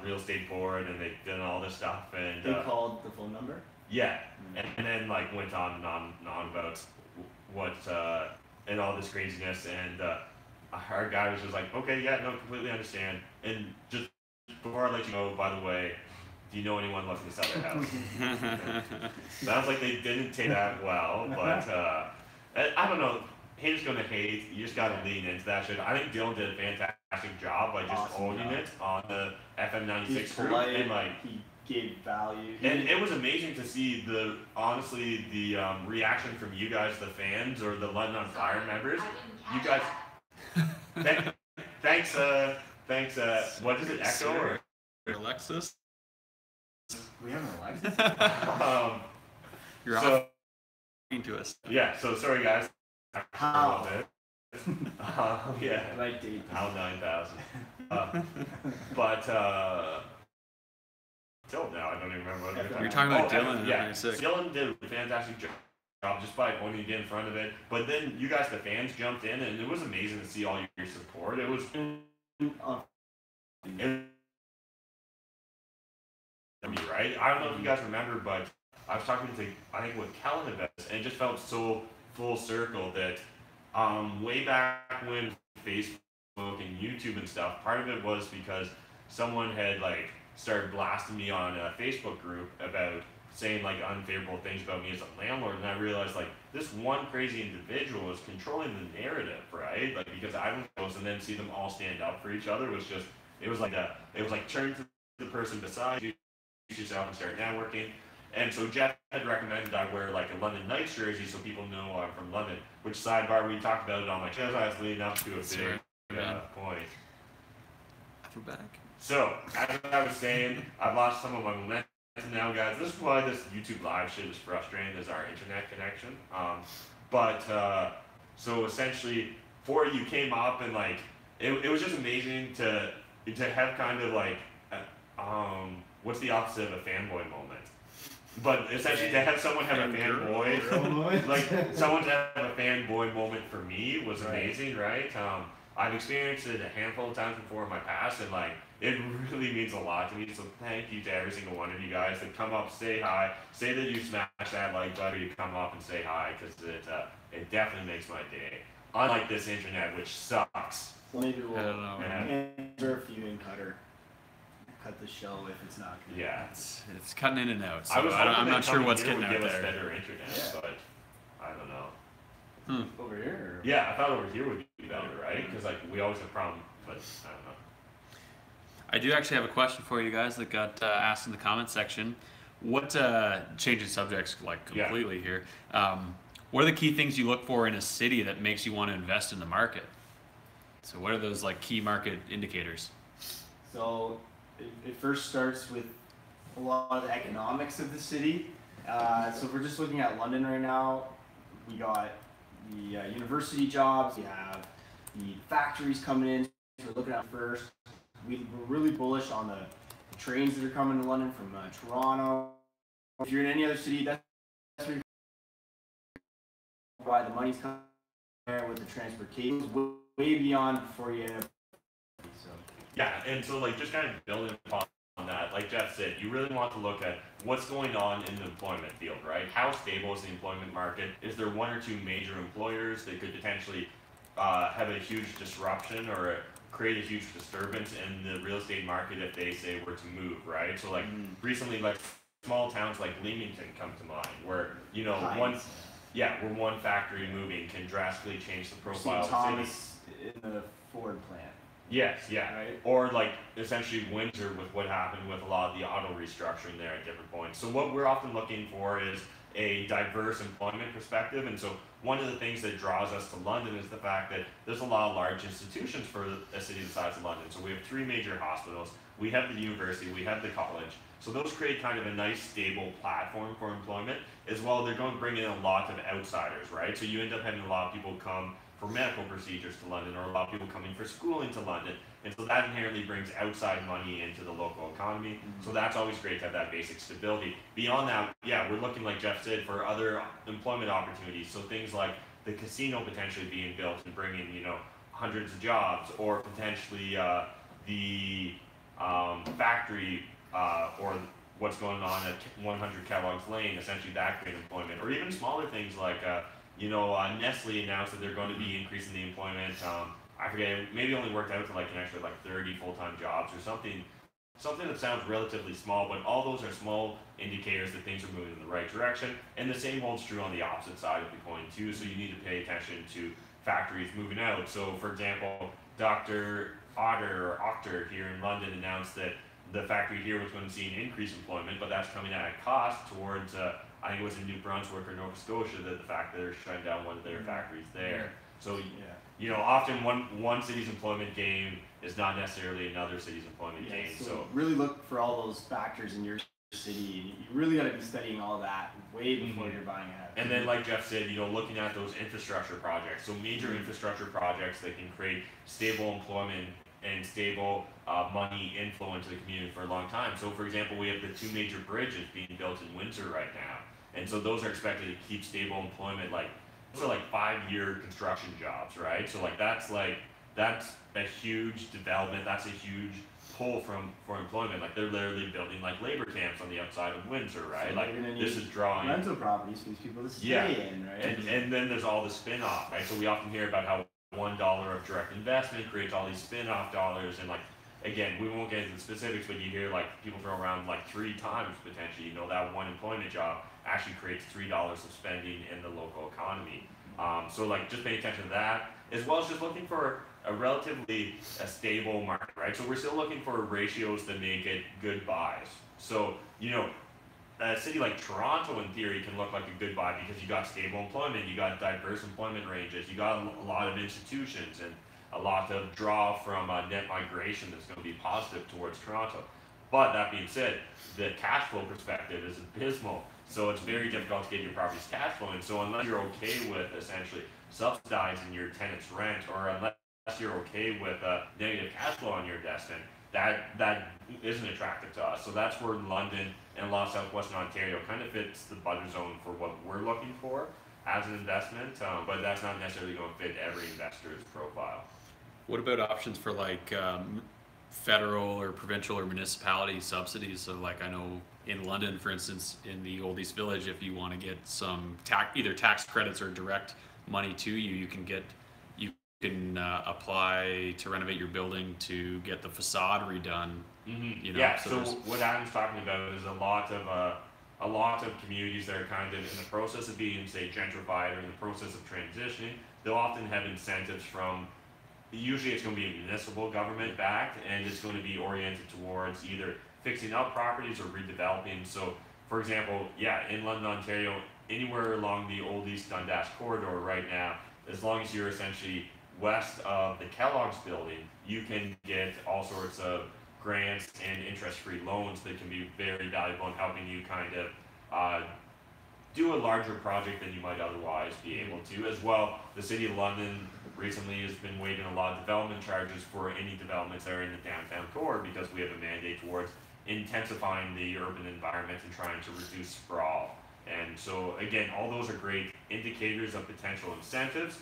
A: real estate board, and they've done all this stuff. And
B: they called the phone number?
A: Yeah, and then went on and on and on about what and all this craziness, and our guy was just like, okay, yeah, no, completely understand. And just before I let you go, by the way, do you know anyone looking to sell their house? Sounds like they didn't take that well, but I don't know. Haters gonna hate. You just gotta lean into that shit. I think Dylan did a fantastic job by just owning it on the FM 96 group, and
B: he gave value.
A: And it was amazing to see the reaction from you guys, the fans, or the London on Fire members. You guys, thanks, what is it, Echo or
C: Alexis?
B: We have an Alexis?
C: You're talking to us.
A: Yeah, so sorry guys.
B: How?
A: Yeah.
B: Like Dave.
A: How 9,000. But till now, I don't even remember what
C: you're talking about. Dylan.
A: Yeah, Dylan did a fantastic job just by owning to get in front of it. But then you guys, the fans, jumped in, and it was amazing to see all your support. It was. Right? I don't know if you guys remember, but I was talking to, I think, with Kellen about this, and it just felt so full circle that way back when Facebook and YouTube and stuff, part of it was because someone had started blasting me on a Facebook group about saying like unfavorable things about me as a landlord, and I realized like this one crazy individual is controlling the narrative, right? Like because I don't post and then see them all stand up for each other was just it was like turn to the person beside you, introduce yourself and start networking. And so Jeff had recommended I wear like a London Knights jersey so people know I'm from London. Which sidebar we talked about it on my channel. I was leading up to a big point.
C: We're back.
A: So as I was saying, I've lost some of my momentum now, guys. This is why this YouTube live shit is frustrating, is our internet connection. So essentially, for you came up and like it was just amazing to have kind of like what's the opposite of a fanboy moment? But essentially to have someone have a fanboy, like someone to have a fanboy moment for me was amazing, right? I've experienced it a handful of times before in my past, and like it really means a lot to me. So thank you to every single one of you guys that come up, say hi, say that you smash that like button, you come up and say hi, because it definitely makes my day. Unlike this internet, which sucks.
B: Well, maybe we'll
A: answer
B: if you didn't cut the show if it's not good.
A: Yeah,
C: it's cutting in and out. So
A: I'm
C: not sure what's getting out
A: give
C: there.
A: Us better internet, but I don't know.
B: Over here? Or?
A: Yeah, I thought over here would be better, right? Because like we always have problems, but I don't know.
C: I do actually have a question for you guys that got asked in the comment section. What changing subjects like completely here? What are the key things you look for in a city that makes you want to invest in the market? So what are those like key market indicators?
B: So it first starts with a lot of the economics of the city. So if we're just looking at London right now, we got the university jobs, we have the factories coming in, so we're looking at first. We're really bullish on the trains that are coming to London from Toronto. If you're in any other city, that's why the money's coming there with the transportation way beyond before you end up. So.
A: Yeah, and so like just kind of building upon that, like Jeff said, you really want to look at what's going on in the employment field, right? How stable is the employment market? Is there one or two major employers that could potentially have a huge disruption or create a huge disturbance in the real estate market if they say were to move, right? So like recently, like small towns like Leamington come to mind, where where one factory moving can drastically change the profile of the city.
B: In the Ford plant.
A: Yes, yeah.
B: Right.
A: Or like essentially Windsor with what happened with a lot of the auto restructuring there at different points. So what we're often looking for is a diverse employment perspective. And so one of the things that draws us to London is the fact that there's a lot of large institutions for a city the size of London. So we have 3 major hospitals, we have the university, we have the college. So those create kind of a nice stable platform for employment. As well, they're going to bring in a lot of outsiders, right? So you end up having a lot of people come for medical procedures to London, or a lot of people coming for schooling to London. And so that inherently brings outside money into the local economy. So that's always great to have that basic stability. Beyond that, yeah, we're looking, like Jeff said, for other employment opportunities. So things like the casino potentially being built and bringing, hundreds of jobs, or potentially the factory or what's going on at 100 Kellogg's Lane, essentially that create employment. Or even smaller things like Nestle announced that they're going to be increasing the employment. I forget, maybe only worked out to like an extra 30 full-time jobs or something that sounds relatively small, but all those are small indicators that things are moving in the right direction. And the same holds true on the opposite side of the coin too. So you need to pay attention to factories moving out. So for example, Dr. Otter here in London announced that the factory here was going to see an increased employment, but that's coming at a cost towards I think it was in New Brunswick or Nova Scotia, that the fact that they're shutting down one of their factories there. So, often one city's employment gain is not necessarily another city's employment gain. So
B: really look for all those factors in your city. You really got to be studying all that way before you're buying a house.
A: And then, like Jeff said, looking at those infrastructure projects. So major infrastructure projects that can create stable employment and stable money inflow into the community for a long time. So, for example, we have the 2 major bridges being built in Windsor right now. And so those are expected to keep stable employment, those are 5-year construction jobs, right? So that's a huge development, that's a huge pull for employment. They're literally building labor camps on the outside of Windsor, right?
B: So
A: this is drawing
B: rental properties for these people to stay in, right?
A: And then there's all the spin-off, right? So we often hear about how $1 of direct investment creates all these spin-off dollars, and again, we won't get into the specifics, but you hear like people throw around like 3 times potentially. You know, that one employment job actually creates $3 of spending in the local economy. So like just paying attention to that, as well as just looking for a relatively stable market, right? So we're still looking for ratios that make it good buys. So, you know, a city like Toronto, in theory, can look like a good buy because you got stable employment, you got diverse employment ranges, you got a lot of institutions, and a lot of draw from net migration that's going to be positive towards Toronto. But that being said, the cash flow perspective is abysmal, so it's very difficult to get your property's cash flowing. So unless you're okay with essentially subsidizing your tenant's rent, or unless you're okay with negative cash flow on your investment, that isn't attractive to us. So that's where London and a lot of southwestern Ontario kind of fits the budget zone for what we're looking for as an investment, but that's not necessarily going to fit every investor's profile.
C: What about options for like federal or provincial or municipality subsidies? So like I know in London, for instance, in the Old East Village, if you want to get some either tax credits or direct money to you, you can apply to renovate your building to get the facade redone.
A: You know, yeah. So what Adam's talking about is a lot of communities that are kind of in the process of being, say, gentrified or in the process of transitioning. They'll often have incentives from. Usually, it's going to be municipal government backed, and it's going to be oriented towards either fixing up properties or redeveloping. So, for example, yeah, in London, Ontario, anywhere along the Old East Dundas corridor right now, as long as you're essentially west of the Kellogg's building, you can get all sorts of grants and interest-free loans that can be very valuable in helping you kind of do a larger project than you might otherwise be able to. As well, the City of London recently has been waiving a lot of development charges for any developments that are in the downtown core because we have a mandate towards intensifying the urban environment and trying to reduce sprawl. And so again, all those are great indicators of potential incentives.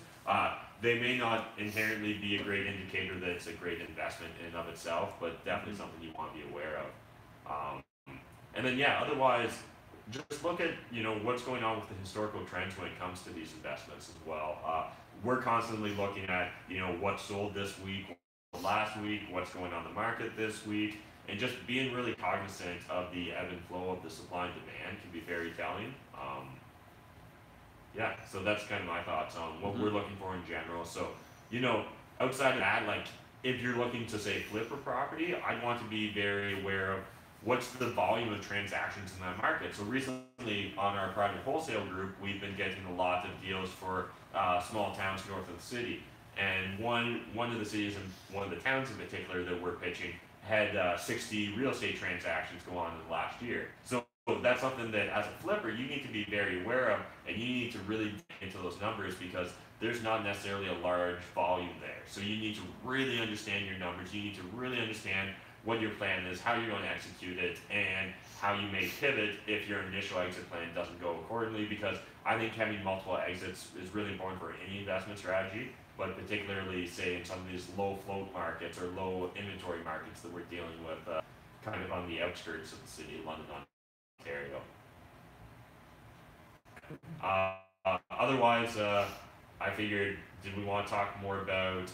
A: They may not inherently be a great indicator that it's a great investment in and of itself, but definitely something you want to be aware of. And then yeah, otherwise, just look at, you know, what's going on with the historical trends when it comes to these investments as well. We're constantly looking at, you know, what sold this week, last week, what's going on the market this week, and just being really cognizant of the ebb and flow of the supply and demand can be very telling. Yeah, so that's kind of my thoughts on what we're looking for in general. So, you know, outside of that, like if you're looking to say flip a property, I'd want to be very aware of what's the volume of transactions in that market. So recently on our private wholesale group, we've been getting a lot of deals for small towns north of the city. And one of the cities and one of the towns in particular that we're pitching had 60 real estate transactions go on in the last year. So that's something that as a flipper, you need to be very aware of, and you need to really dig into those numbers because there's not necessarily a large volume there. So you need to really understand your numbers. You need to really understand what your plan is, how you're going to execute it, and how you may pivot if your initial exit plan doesn't go accordingly, because I think having multiple exits is really important for any investment strategy, but particularly, say, in some of these low float markets or low inventory markets that we're dealing with kind of on the outskirts of the city of London, Ontario. Otherwise, I figured, did we want to talk more about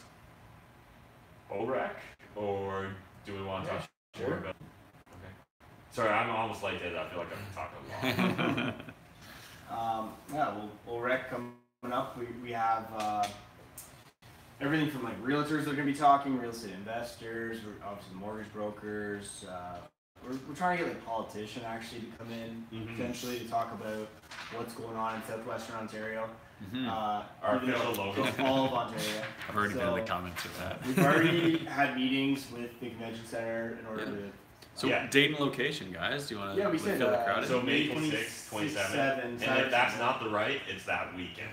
A: OREC, or do we want to talk more about? Okay. Sorry, I'm almost late to that. I feel like I've been talking a lot.
B: Yeah, well, OREC coming up. We have everything from like realtors that are going to be talking, real estate investors, obviously mortgage brokers. We're trying to get like a politician actually to come in potentially to talk about what's going on in southwestern Ontario.
A: Our official logo.
B: All of Ontario.
C: I've already been in the comments with that.
B: We've already had meetings with the convention center in order to.
C: So date and location, guys. Do you want to?
B: Yeah, we said
C: fill the crowd?
A: So May 26th, 27th, and if that's not the right, it's that weekend.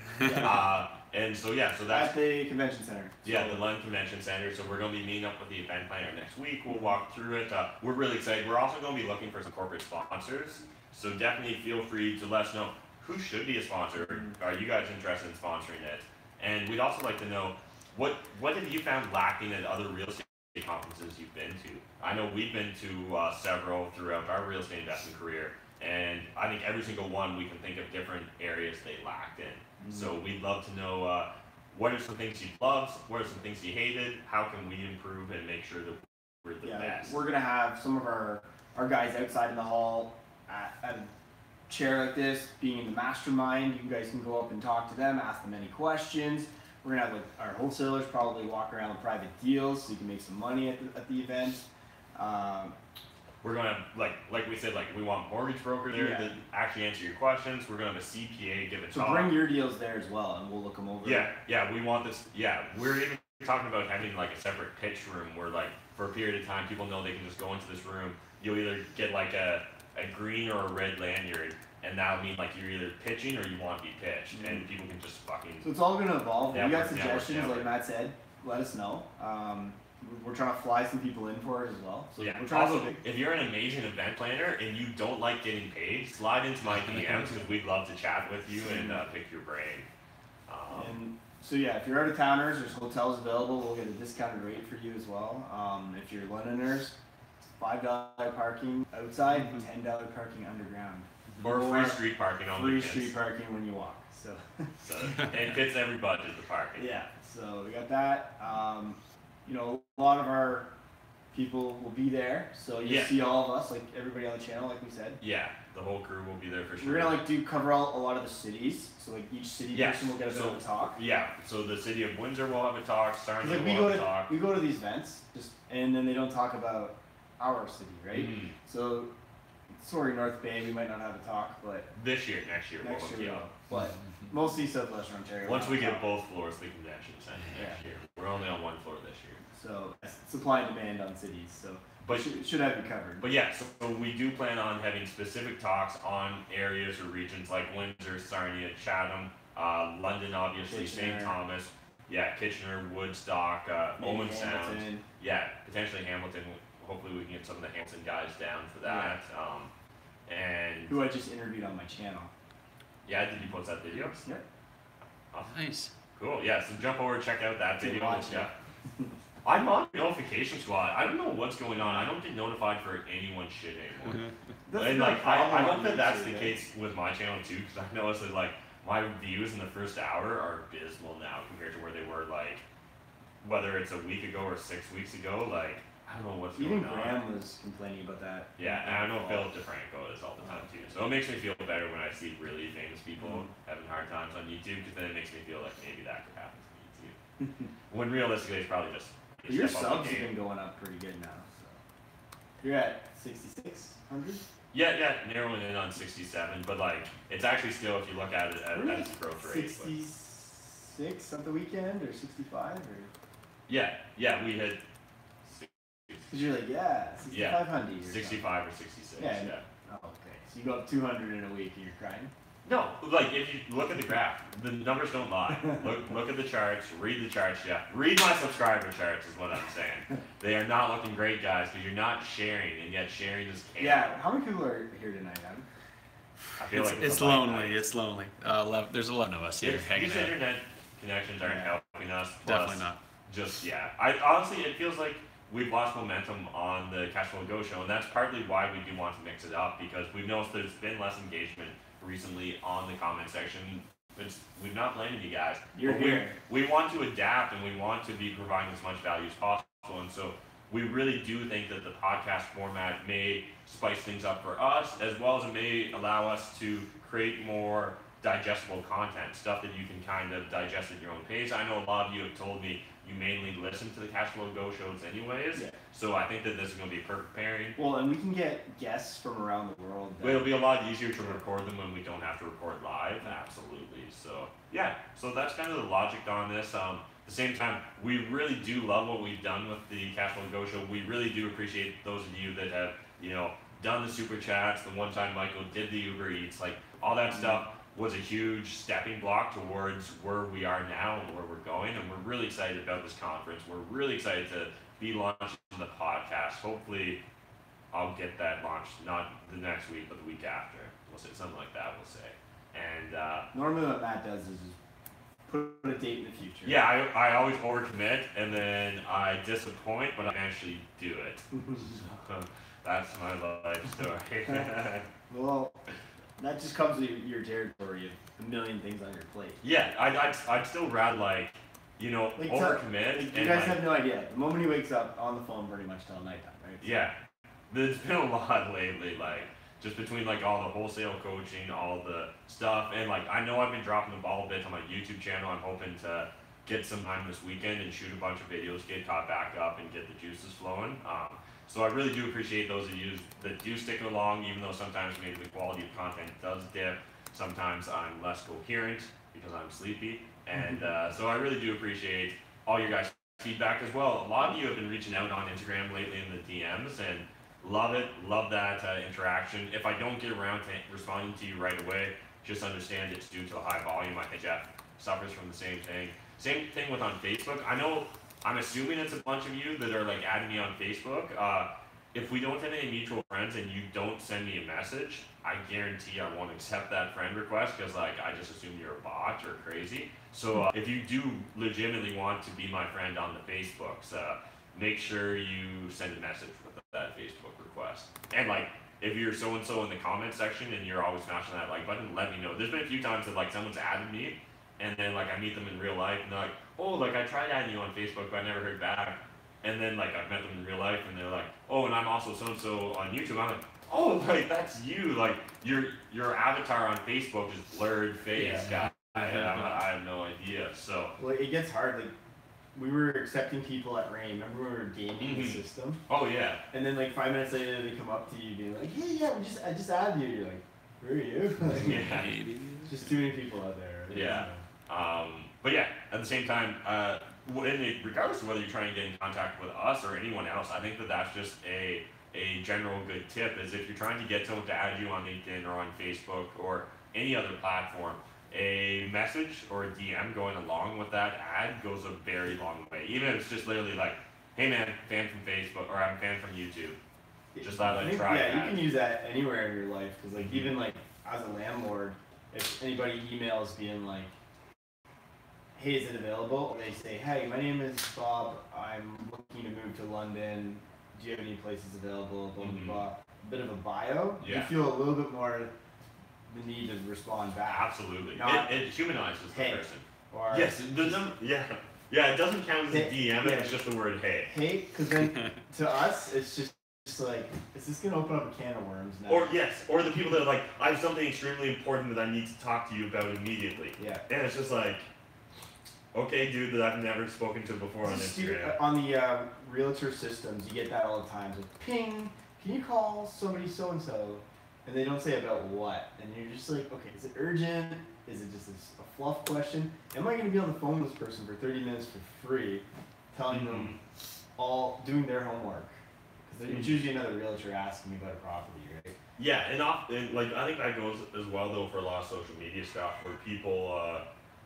A: And so so that's
B: at the convention center.
A: Yeah, the London Convention Center. So we're going to be meeting up with the event planner next week. We'll walk through it. We're really excited. We're also going to be looking for some corporate sponsors. So definitely feel free to let us know who should be a sponsor. Are you guys interested in sponsoring it? And we'd also like to know what have you found lacking at other real estate conferences you've been to? I know we've been to several throughout our real estate investment career, and I think every single one we can think of different areas they lacked in. So we'd love to know what are some things you loved, what are some things you hated, how can we improve and make sure that the best.
B: We're gonna have some of our guys outside in the hall at a chair like this, being in the mastermind. You guys can go up and talk to them, ask them any questions. We're gonna have like our wholesalers probably walk around with private deals so you can make some money at the event.
A: We're gonna like we said, like we want mortgage broker there to actually answer your questions. We're gonna have a CPA give a talk.
B: So bring your deals there as well, and we'll look them over.
A: Yeah, we want this. Yeah, we're even talking about having like a separate pitch room where like for a period of time people know they can just go into this room. You'll either get like a green or a red lanyard, and that'll mean like you're either pitching or you want to be pitched, and people can just fucking.
B: So it's all gonna evolve. We got suggestions, like Matt said. Let us know. We're trying to fly some people in for it as well. So
A: yeah.
B: We're trying
A: also, if you're an amazing event planner and you don't like getting paid, slide into my DMs because we'd love to chat with you and pick your brain.
B: And so yeah, if you're out of towners, there's hotels available. We'll get a discounted rate for you as well. If you're Londoners, $5 parking outside, $10 parking underground.
A: Or free street parking on
B: weekends. Free street parking when you walk. So
A: it fits every budget, the parking.
B: Yeah. So we got that. You know, a lot of our people will be there, so you see all of us, like everybody on the channel, like we said.
A: Yeah, the whole crew will be there for sure.
B: We're gonna like cover a lot of the cities, so like each city person will get a bit of a talk.
A: Yeah, so the city of Windsor will have a talk. Sarnia
B: like
A: will have a talk.
B: We go to these events, and then they don't talk about our city, right?
A: Mm-hmm.
B: So, sorry, North Bay, we might not have a talk, but
A: next year we will.
B: But mostly Southwestern Ontario.
A: Once we get both floors of the convention center next year, we're only on one floor this year.
B: So supply and demand on cities, so but should have you covered.
A: But yeah, so we do plan on having specific talks on areas or regions like Windsor, Sarnia, Chatham, London, obviously, St. Thomas, Kitchener, Woodstock, Owen Sound, potentially Hamilton. Hopefully we can get some of the Hamilton guys down for that. And
B: who I just interviewed on my channel.
A: Yeah, did you post that video?
B: Yep.
C: Awesome. Nice.
A: Cool. Yeah, so jump over and check out that video. I'm on notification squad. I don't know what's going on. I don't get notified for anyone's shit anymore. And like, I hope that that's the case with my channel too, because I noticed that like my views in the first hour are abysmal now compared to where they were like, whether it's a week ago or 6 weeks ago. Like, I don't know what's going on.
B: Even Graham was complaining about that.
A: Yeah, and I know Philip DeFranco is all the time too. So it makes me feel better when I see really famous people having hard times on YouTube, because then it makes me feel like maybe that could happen to me too. When realistically, it's probably just.
B: Your subs have been going up pretty good now. So you're at 6,600.
A: Yeah, narrowing in on 67, but like it's actually still, if you look at it as growth rate.
B: 66 at the weekend or 65 or.
A: Yeah, we had.
B: Because you're like 6,500.
A: 65 or 66. Yeah.
B: Oh, okay. So you go up 200 in a week and you're crying.
A: No, like if you look at the graph, the numbers don't lie. Look at the charts, read the charts, read my subscriber charts is what I'm saying. They are not looking great, guys, because you're not sharing, and yet sharing is caring.
B: Yeah, how many people are here tonight, Adam?
A: I feel like
C: it's lonely. It's lonely. There's 11 of us here hanging out.
A: These internet connections aren't helping us.
C: Definitely not.
A: I honestly, it feels like we've lost momentum on the Cashflow Go show, and that's partly why we do want to mix it up, because we've noticed there's been less engagement recently on the comment section. We're not blaming you guys.
B: You're here.
A: We want to adapt, and we want to be providing as much value as possible, and so we really do think that the podcast format may spice things up for us, as well as it may allow us to create more digestible content, stuff that you can kind of digest at your own pace. I know a lot of you have told me you mainly listen to the Cashflow Go shows anyways, so I think that this is going to be a perfect pairing.
B: Well, and we can get guests from around the world.
A: It'll be a lot easier to record them when we don't have to record live, absolutely. So so that's kind of the logic on this. At the same time, we really do love what we've done with the Cashflow Go show. We really do appreciate those of you that have, done the super chats, the one time Michael did the Uber Eats, like all that stuff was a huge stepping block towards where we are now and where we're going, and we're really excited about this conference. We're really excited to be launching the podcast. Hopefully I'll get that launched, not the next week, but the week after. We'll say something like that, we'll say. And
B: normally what Matt does is just put a date in the future.
A: Yeah, I always overcommit, and then I disappoint, but I actually do it. That's my life story.
B: Well, that just comes with your territory of a million things on your plate.
A: Yeah, I'd still rather like you know,
B: like,
A: overcommit.
B: You guys have no idea. The moment he wakes up, on the phone pretty much till nighttime, right? So,
A: yeah, there's been a lot lately, like just between like all the wholesale coaching, all the stuff, and like I know I've been dropping the ball a bit on my YouTube channel. I'm hoping to get some time this weekend and shoot a bunch of videos, get caught back up, and get the juices flowing. So I really do appreciate those of you that do stick along, even though sometimes maybe the quality of content does dip. Sometimes I'm less coherent because I'm sleepy, and so I really do appreciate all your guys' feedback as well. A lot of you have been reaching out on Instagram lately in the DMs, and love it, love that interaction. If I don't get around to responding to you right away, just understand it's due to a high volume. I think Jeff suffers from the same thing. Same thing with on Facebook. I'm assuming it's a bunch of you that are like adding me on Facebook. If we don't have any mutual friends and you don't send me a message, I guarantee I won't accept that friend request because like I just assume you're a bot or crazy. So if you do legitimately want to be my friend on the Facebooks, make sure you send a message with that Facebook request. And like if you're so-and-so in the comment section and you're always smashing that like button, let me know. There's been a few times that like someone's added me and then like I meet them in real life and they're like, oh, like I tried adding you on Facebook but I never heard back. And then like I've met them in real life and they're like, oh, and I'm also so-and-so on YouTube. I'm like, oh, like that's you. Like your avatar on Facebook is blurred face, guy. I have no idea. So
B: well, it gets hard. Like we were accepting people at Rain. Remember when we were gaming the system?
A: Oh yeah.
B: And then like 5 minutes later, they come up to you being like, hey, yeah, I just added you. You're like, who are you? Like,
A: yeah.
B: Just too many people out there. Right?
A: Yeah. But yeah, at the same time, regardless of whether you're trying to get in contact with us or anyone else, I think that's just a general good tip is if you're trying to get someone to add you on LinkedIn or on Facebook or any other platform, a message or a DM going along with that ad goes a very long way. Even if it's just literally like, hey man, fan from Facebook or I'm a fan from YouTube. Just thought I'd try that.
B: Yeah, you can use that anywhere in your life because like even like as a landlord, if anybody emails being like, hey, is it available? They say, hey, my name is Bob. I'm looking to move to London. Do you have any places available? Blah, blah, blah. A bit of a bio.
A: Yeah.
B: You feel a little bit more the need to respond back.
A: Absolutely. It humanizes the person.
B: Or
A: yes, it doesn't, yeah, it doesn't count as a DM, it's just the word hey.
B: Hey, because then to us, it's just like, is this going to open up a can of worms now?
A: Or yes, or the people that are like, I have something extremely important that I need to talk to you about immediately.
B: Yeah.
A: And it's just like, okay, dude, that I've never spoken to before on Instagram.
B: On the realtor systems, you get that all the time. It's like, ping, can you call somebody so-and-so? And they don't say about what. And you're just like, okay, is it urgent? Is it just a fluff question? Am I going to be on the phone with this person for 30 minutes for free, telling them doing their homework? Because it's usually another realtor asking me about a property, right?
A: Yeah, and like I think that goes as well though for a lot of social media stuff where people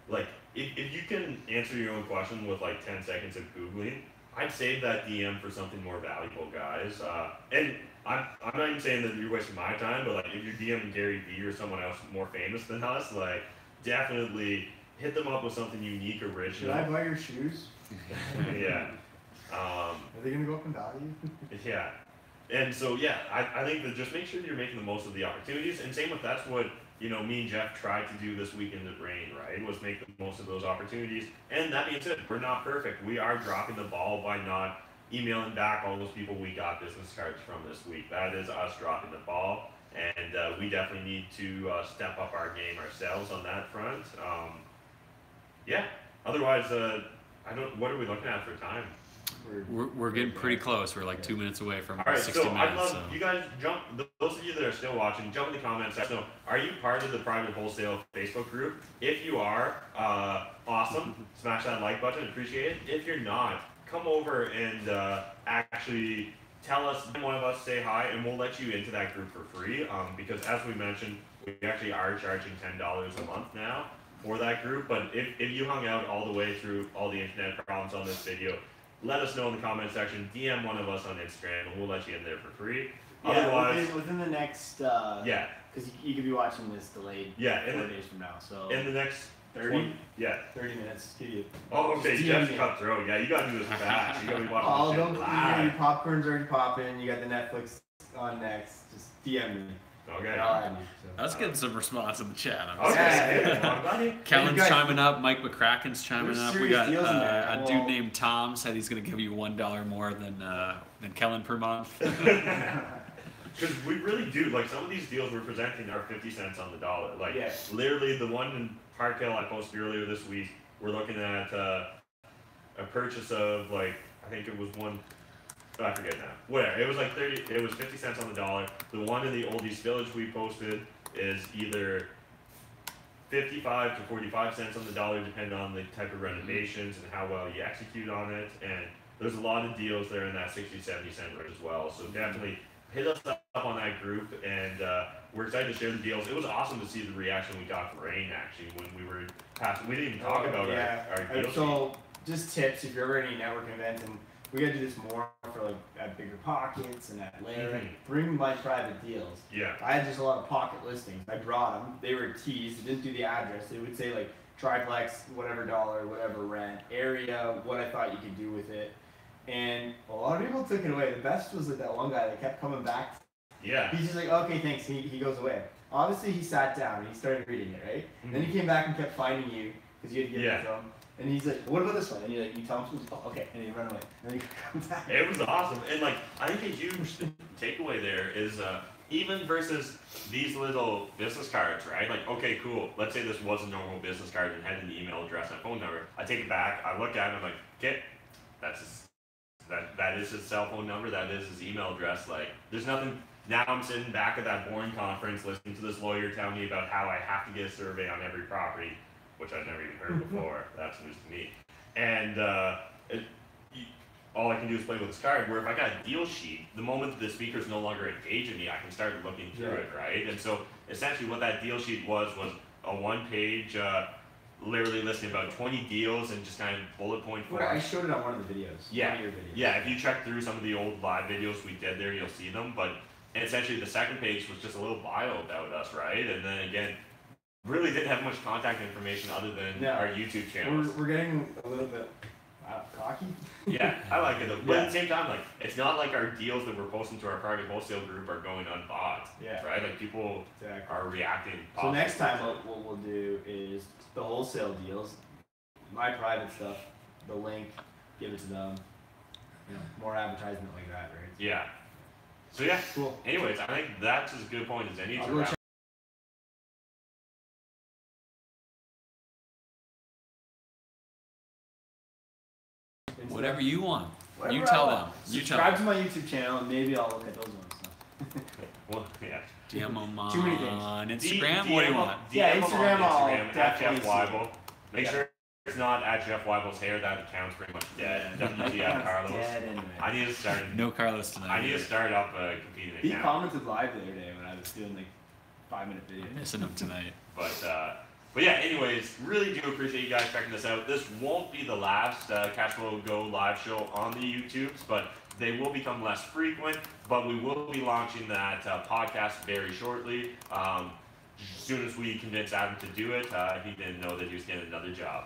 A: like if you can answer your own question with like 10 seconds of Googling, I'd save that DM for something more valuable, guys. And I'm not even saying that you're wasting my time, but like if you're DMing Gary Vee or someone else more famous than us, like definitely hit them up with something unique, original.
B: Should I buy your shoes?
A: Yeah.
B: Are they gonna go up in value?
A: Yeah. And so yeah, I think that just make sure that you're making the most of the opportunities. And same with that's what me and Jeff tried to do this weekend at Rain, right? Was make the most of those opportunities. And that being said, we're not perfect. We are dropping the ball by not emailing back all those people we got business cards from this week. That is us dropping the ball. And we definitely need to step up our game ourselves on that front. Yeah. Otherwise, what are we looking at for time?
C: We're getting pretty close. We're like 2 minutes away from 60
A: so
C: minutes.
A: I'd love you guys those of you that are still watching, jump in the comments. So, are you part of the private wholesale Facebook group? If you are, awesome. Smash that like button. Appreciate it. If you're not, come over and actually tell us. One of us say hi, and we'll let you into that group for free. Because as we mentioned, we actually are charging $10 a month now for that group. But if you hung out all the way through all the internet problems on this video, let us know in the comment section. DM one of us on Instagram, and we'll let you in there for free.
B: Yeah,
A: otherwise,
B: within the next because you could be watching this delayed 4 days from now. So
A: in the next
B: 30
A: 30
B: minutes. Give you.
A: Oh, okay. Jeff's cutthroat. Yeah, you gotta do this fast. You gotta be watching.
B: Your popcorn's already popping. You got the Netflix on next. Just DM me.
A: Okay.
C: That's getting some response in the chat.
A: Okay.
C: Kellen's chiming up. Mike McCracken's chiming up. We got a dude named Tom said he's going to give you $1 more than Kellen per month.
A: Because we really do, like, some of these deals we're presenting are 50 cents on the dollar. Like, literally the one in Park Hill I posted earlier this week, we're looking at a purchase of, like, I think it was I forget now. Whatever, it was like 50 cents on the dollar. The one in the Old East Village we posted is either 55 to 45 cents on the dollar, depending on the type of renovations and how well you execute on it. And there's a lot of deals there in that 60, 70 cent range as well. So definitely hit us up on that group, and we're excited to share the deals. It was awesome to see the reaction we got from Rain, actually, when we were passing. We didn't even talk about our deal
B: So just tips, if you're ever at any networking event, and we gotta do this more for like at bigger pockets and at layering. Bring my private deals.
A: Yeah.
B: I had just a lot of pocket listings. I brought them. They were teased. It didn't do the address. It would say like triplex, whatever dollar, whatever rent, area, what I thought you could do with it. And a lot of people took it away. The best was like that one guy that kept coming back.
A: Yeah.
B: He's just like, okay, thanks. He goes away. Obviously, he sat down and he started reading it, right? Then he came back and kept finding you because you had to give it to him. And he's like, what about this one? And you tell him, oh, okay, and you run away. And then he comes back.
A: It was awesome. And like, I think a huge takeaway there is even versus these little business cards, right? Like, okay, cool. Let's say this was a normal business card and had an email address and a phone number. I take it back, I look at it, and I'm like, okay, that is his cell phone number, that is his email address. Like, there's nothing. Now I'm sitting back at that boring conference listening to this lawyer tell me about how I have to get a survey on every property, which I've never even heard before. That's news to me. And all I can do is play with this card, where if I got a deal sheet, the moment the speaker's no longer engaging me, I can start looking through it, right? And so essentially what that deal sheet was a one-page, literally listing about 20 deals and just kind of bullet point form.
B: I showed it on one of the videos.
A: Yeah.
B: One of your videos.
A: Yeah, if you check through some of the old live videos we did there, you'll see them. But essentially the second page was just a little bio about us, right? And then again, really didn't have much contact information other than our YouTube channel.
B: We're getting a little bit cocky.
A: Yeah, I like it. But at the same time, like, it's not like our deals that we're posting to our private wholesale group are going unbought. Yeah. Right? Like, people are reacting positively.
B: So next time what we'll do is the wholesale deals, my private stuff, the link, give it to them. More advertisement like that, right?
A: Yeah. So yeah.
B: Cool.
A: Anyways, I think that's as good a point as any to wrap.
C: Whatever you want.
B: Whatever
C: you tell them.
B: Subscribe to my YouTube channel and maybe I'll look at those ones. So.
A: Well, yeah.
C: DM them on
B: Too many things.
C: Instagram. What do you want?
B: Instagram
A: at Jeff Weibel. Make sure it's not at Jeff Weibel's hair. That account's pretty much dead. WTF Carlos.
B: Dead anyway.
A: I need to start.
C: No Carlos tonight.
A: I need to start up a competing account.
B: He commented live the other day when I was doing like 5-minute videos.
C: Missing him tonight.
A: But yeah, anyways, really do appreciate you guys checking this out. This won't be the last Cashflow Go live show on the YouTubes, but they will become less frequent. But we will be launching that podcast very shortly. As soon as we convince Adam to do it, he didn't know that he was getting another job.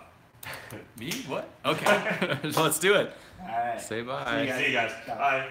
C: Me? What? Okay. Let's do it.
B: All right.
C: Say bye.
A: See you guys. Bye.